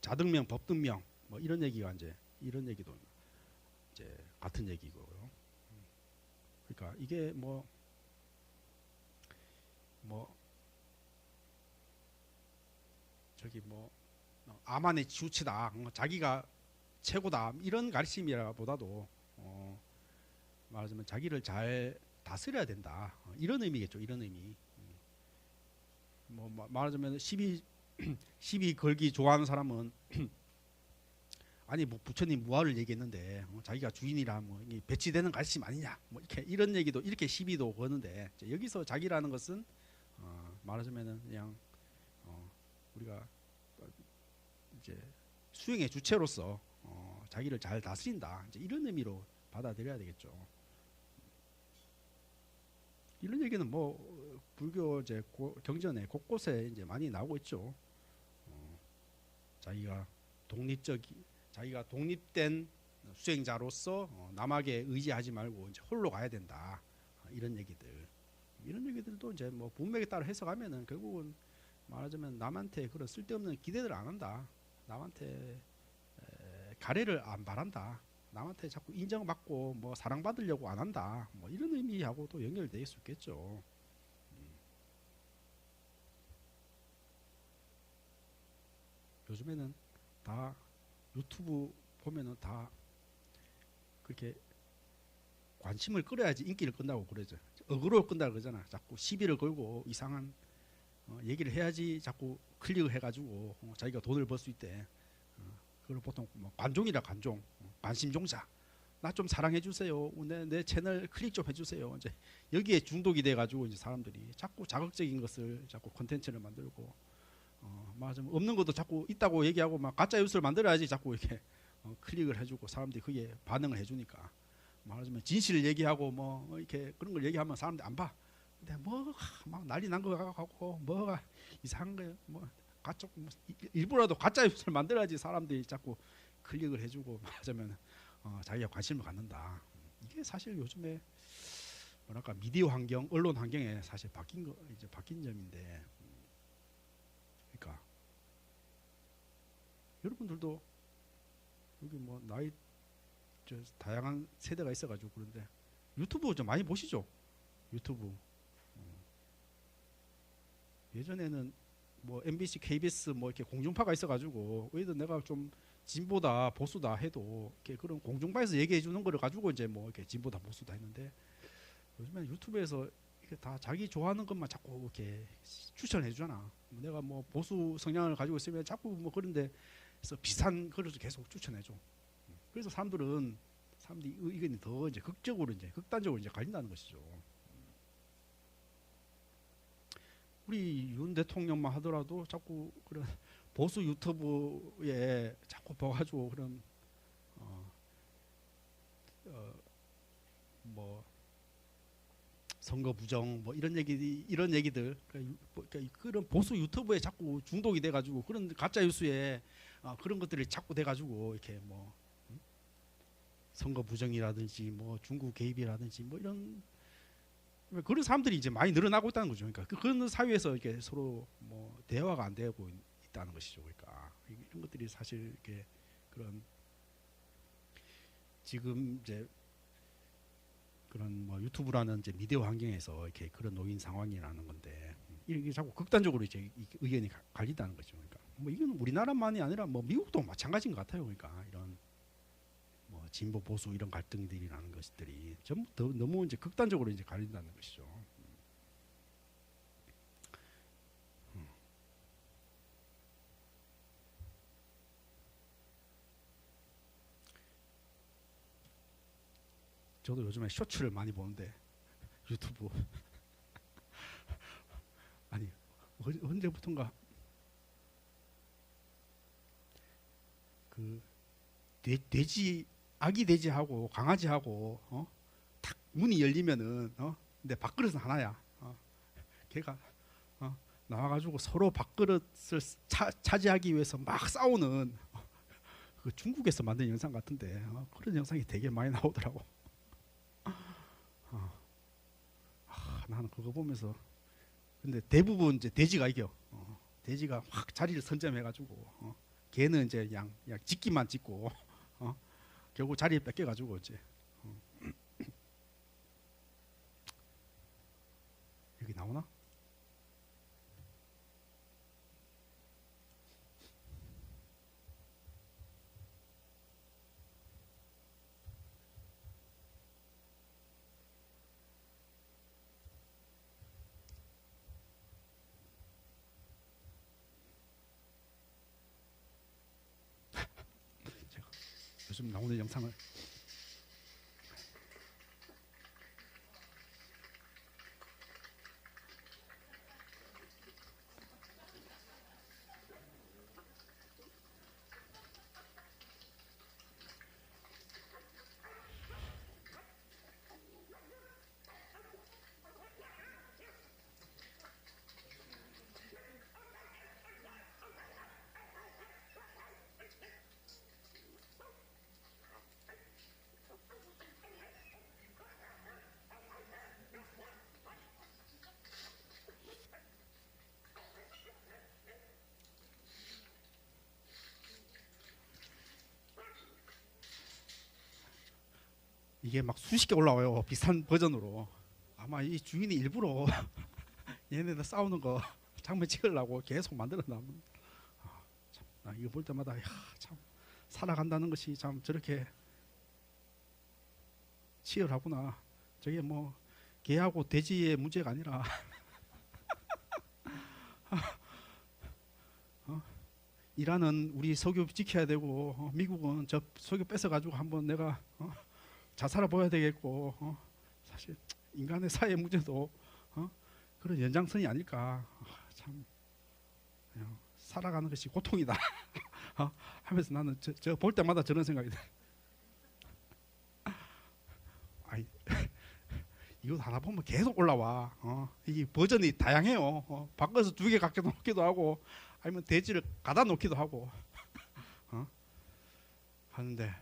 자등명, 법등명 뭐 이런 얘기가 이런 얘기도 이제 같은 얘기고요. 그러니까 이게 뭐 저기 뭐 아만의 지우치다, 자기가 최고다 이런 가르침이라보다도 말하자면 자기를 잘 다스려야 된다 이런 의미겠죠. 이런 의미. 뭐 말하자면 시비 걸기 좋아하는 사람은 아니 뭐 부처님 무아를 얘기했는데 자기가 주인이라 뭐 배치되는 가르침 아니냐 뭐 이런 얘기도 이렇게 시비도 거는데 여기서 자기라는 것은 말하자면은 그냥 우리가 이제 수행의 주체로서 자기를 잘 다스린다 이제 이런 의미로 받아들여야 되겠죠. 이런 얘기는 뭐 불교 이제 경전에 곳곳에 이제 많이 나오고 있죠. 자기가 독립된 수행자로서 남에게 의지하지 말고 이제 홀로 가야 된다. 이런 얘기들도 이제 뭐 문맥에 따라 해석하면은 결국은 말하자면 남한테 그런 쓸데없는 기대를 안 한다. 남한테 가래를 안 바란다. 남한테 자꾸 인정받고 뭐 사랑받으려고 안 한다. 뭐 이런 의미하고도 연결될 수 있겠죠. 요즘에는 다 유튜브 보면은 다 그렇게 관심을 끌어야지 인기를 끈다고 그러죠. 어그로 끈다 그러잖아. 자꾸 시비를 걸고 이상한 얘기를 해야지 자꾸 클릭을 해가지고 자기가 돈을 벌 수 있대. 그걸 보통 뭐 관종이라 관심종자. 나 좀 사랑해 주세요. 내 채널 클릭 좀 해주세요. 이제 여기에 중독이 돼가지고 이제 사람들이 자꾸 자극적인 것을 자꾸 콘텐츠를 만들고 맞아 없는 것도 자꾸 있다고 얘기하고 막 가짜 뉴스를 만들어야지 자꾸 이렇게 클릭을 해주고 사람들이 그게 반응을 해주니까 말하자면 진실을 얘기하고 뭐 이렇게 그런 걸 얘기하면 사람들이 안 봐. 근데 뭐 막 난리 난 거 같고 뭐가 이상한 거예요. 뭐 가짜 일부라도 가짜 뉴스를 만들어야지 사람들이 자꾸 클릭을 해주고 말하자면 자기가 관심을 갖는다. 이게 사실 요즘에 뭐랄까 미디어 환경, 언론 환경에 사실 바뀐 점인데, 그러니까 여러분들도 여기 뭐 나이 다양한 세대가 있어가지고 그런데 유튜브 좀 많이 보시죠. 유튜브. 예전에는 뭐 MBC, KBS 뭐 이렇게 공중파가 있어가지고 의도 내가 좀 진보다 보수다 해도 이렇게 그런 공중파에서 얘기해 주는 거를 가지고 이제 뭐 이렇게 진보다 보수다 했는데 요즘에 유튜브에서 이게 다 자기 좋아하는 것만 자꾸 이렇게 추천해 주잖아. 내가 뭐 보수 성향을 가지고 있으면 자꾸 뭐 그런데 그래서 비슷한 거를 계속 추천해 줘. 그래서 사람들이 의견이 더 이제 극단적으로 이제 갈린다는 것이죠. 우리 윤 대통령만 하더라도 자꾸 그런 보수 유튜브에 자꾸 봐가지고 그런 뭐 선거 부정 뭐 이런 얘기들 그러니까 그런 보수 유튜브에 자꾸 중독이 돼가지고 그런 가짜 뉴스에 그런 것들이 자꾸 돼가지고 이렇게 뭐 선거 부정이라든지 뭐 중국 개입이라든지 뭐 이런 그런 사람들이 이제 많이 늘어나고 있다는 거죠. 그러니까 그런 사회에서 이렇게 서로 뭐 대화가 안 되고 있다는 것이죠. 그러니까 이런 것들이 사실 이렇게 그런 지금 이제 그런 뭐 유튜브라는 이제 미디어 환경에서 이렇게 그런 놓인 상황이라는 건데 이게 자꾸 극단적으로 이제 의견이 갈린다는 거죠. 그러니까 뭐 이건 우리나라만이 아니라 뭐 미국도 마찬가지인 것 같아요. 그러니까 이런 뭐 진보 보수 이런 갈등들이라는 것들이 전부 너무 이제 극단적으로 이제 갈린다는 것이죠. 저도 요즘에 쇼츠를 많이 보는데 유튜브 아니 언제부턴가 그 돼지 아기 돼지하고 강아지하고 탁 문이 열리면은 근데 밥그릇은 하나야. 걔가 나와가지고 서로 밥그릇을 차지하기 위해서 막 싸우는 그 중국에서 만든 영상 같은데 그런 영상이 되게 많이 나오더라고. 나는 그거 보면서 근데 대부분 이제 돼지가 이겨. 돼지가 확 자리를 선점해가지고 걔는 이제 그냥 짖기만 짖고 결국 자리에 뺏겨가지고 이제 여기 나오나? 제가 요즘 나오는 영상을 이게 막 수십 개 올라와요. 비슷한 버전으로. 아마 이 주인이 일부러 얘네들 싸우는 거 장면 찍으려고 계속 만들어 놔. 나 이거 볼 때마다 참 살아간다는 것이 참 저렇게 치열하구나. 저게 뭐 개하고 돼지의 문제가 아니라 이란은 우리 석유 지켜야 되고 미국은 저 석유 뺏어가지고 한번 내가 자살해 보야 되겠고 사실 인간의 사회 문제도 그런 연장선이 아닐까. 참 살아가는 것이 고통이다 하면서 나는 저 볼 때마다 저런 생각이 들어요. 아이, 이거 하나 보면 계속 올라와. 이게 버전이 다양해요. 바꿔서 두 개 갖다 놓기도 하고 아니면 돼지를 갖다 놓기도 하고 하는데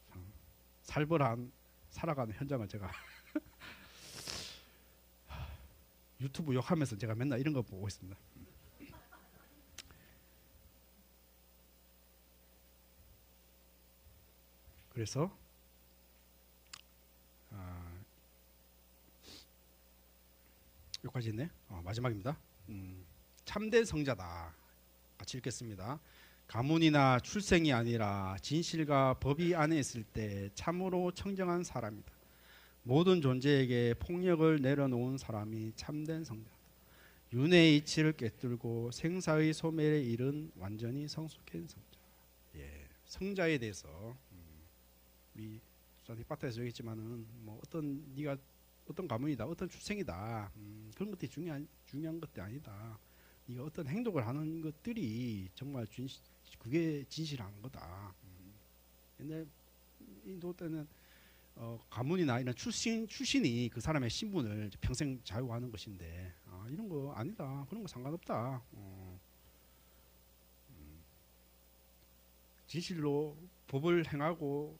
참 살벌한 살아가는 현장을 제가 유튜브 욕하면서 제가 맨날 이런 거 보고 있습니다. 그래서 여기까지 있네. 마지막입니다. 참된 성자다. 같이 읽겠습니다. 가문이나 출생이 아니라 진실과 법이 안에 있을 때 참으로 청정한 사람이다. 모든 존재에게 폭력을 내려놓은 사람이 참된 성자. 윤회의 이치를 꿰뚫고 생사의 소멸에 이른 완전히 성숙한 성자. 예, 성자에 대해서 우리 바타에서 얘기했지만은 뭐 어떤 네가 어떤 가문이다, 어떤 출생이다, 그런 것들이 중요한 것들이 아니다. 네가 어떤 행동을 하는 것들이 정말 그게 진실한 거다. 옛날 인도 때는 가문이나 이런 출신이 그 사람의 신분을 평생 좌우하는 것인데 이런 거 아니다. 그런 거 상관없다. 진실로 법을 행하고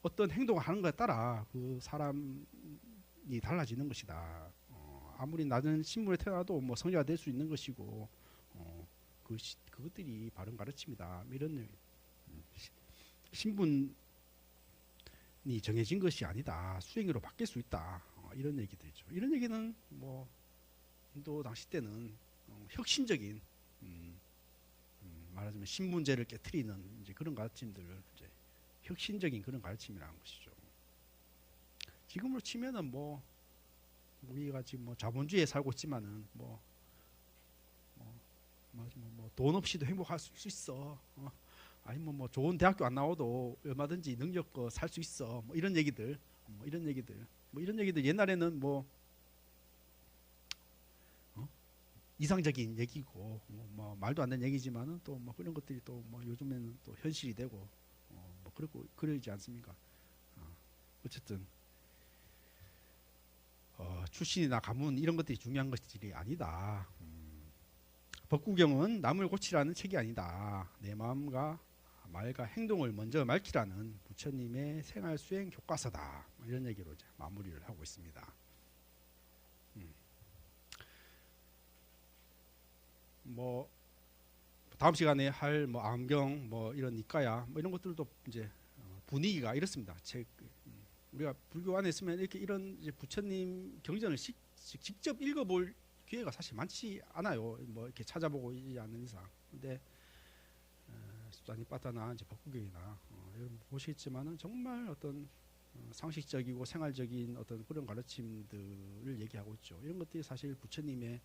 어떤 행동을 하는 것에 따라 그 사람이 달라지는 것이다. 아무리 낮은 신분에 태어나도 뭐 성자가 될 수 있는 것이고 그것들이 바른 가르침이다. 이런 신분이 정해진 것이 아니다. 수행으로 바뀔 수 있다. 이런 얘기들이죠. 이런 얘기는 뭐 인도 당시 때는 혁신적인 말하자면 신분제를 깨트리는 이제 그런 가르침들을 이제 혁신적인 그런 가르침이라는 것이죠. 지금으로 치면은 뭐 우리가 지금 뭐 자본주의에 살고 있지만은 돈 없이도 행복할 수 있어. 아니면 뭐 좋은 대학교 안 나와도 얼마든지 능력껏 살 수 있어. 뭐 이런 얘기들, 이런 얘기들 옛날에는 뭐 이상적인 얘기고 뭐 말도 안 되는 얘기지만은 또 뭐 그런 것들이 또 뭐 요즘에는 또 현실이 되고 뭐 그렇고 그러지 않습니까? 어쨌든 출신이나 가문 이런 것들이 중요한 것들이 아니다. 법구경은 남을 고치라는 책이 아니다. 내 마음과 말과 행동을 먼저 맑히라는 부처님의 생활 수행 교과서다. 이런 얘기로 이제 마무리를 하고 있습니다. 뭐 다음 시간에 할 뭐 암경 뭐 이런 니까야 뭐 이런 것들도 이제 분위기가 이렇습니다. 우리가 불교 안에 있으면 이렇게 이런 이제 부처님 경전을 직접 읽어볼 기회가 사실 많지 않아요. 뭐 이렇게 찾아보고 있지 않는 이상. 근데 수다니빠따나 이제 법구경이나 여러분 보시겠지만은 정말 어떤 상식적이고 생활적인 어떤 그런 가르침들을 얘기하고 있죠. 이런 것들이 사실 부처님의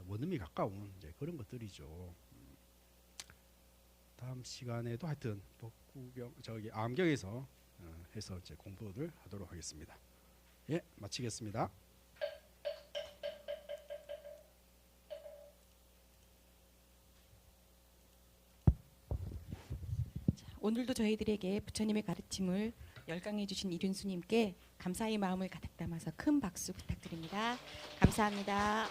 원음이 가까운 이제 그런 것들이죠. 다음 시간에도 하여튼 법구경 암경에서 해서 이제 공부를 하도록 하겠습니다. 예, 마치겠습니다. 오늘도 저희들에게 부처님의 가르침을 열강해 주신 이륜수님께 감사의 마음을 가득 담아서 큰 박수 부탁드립니다. 감사합니다.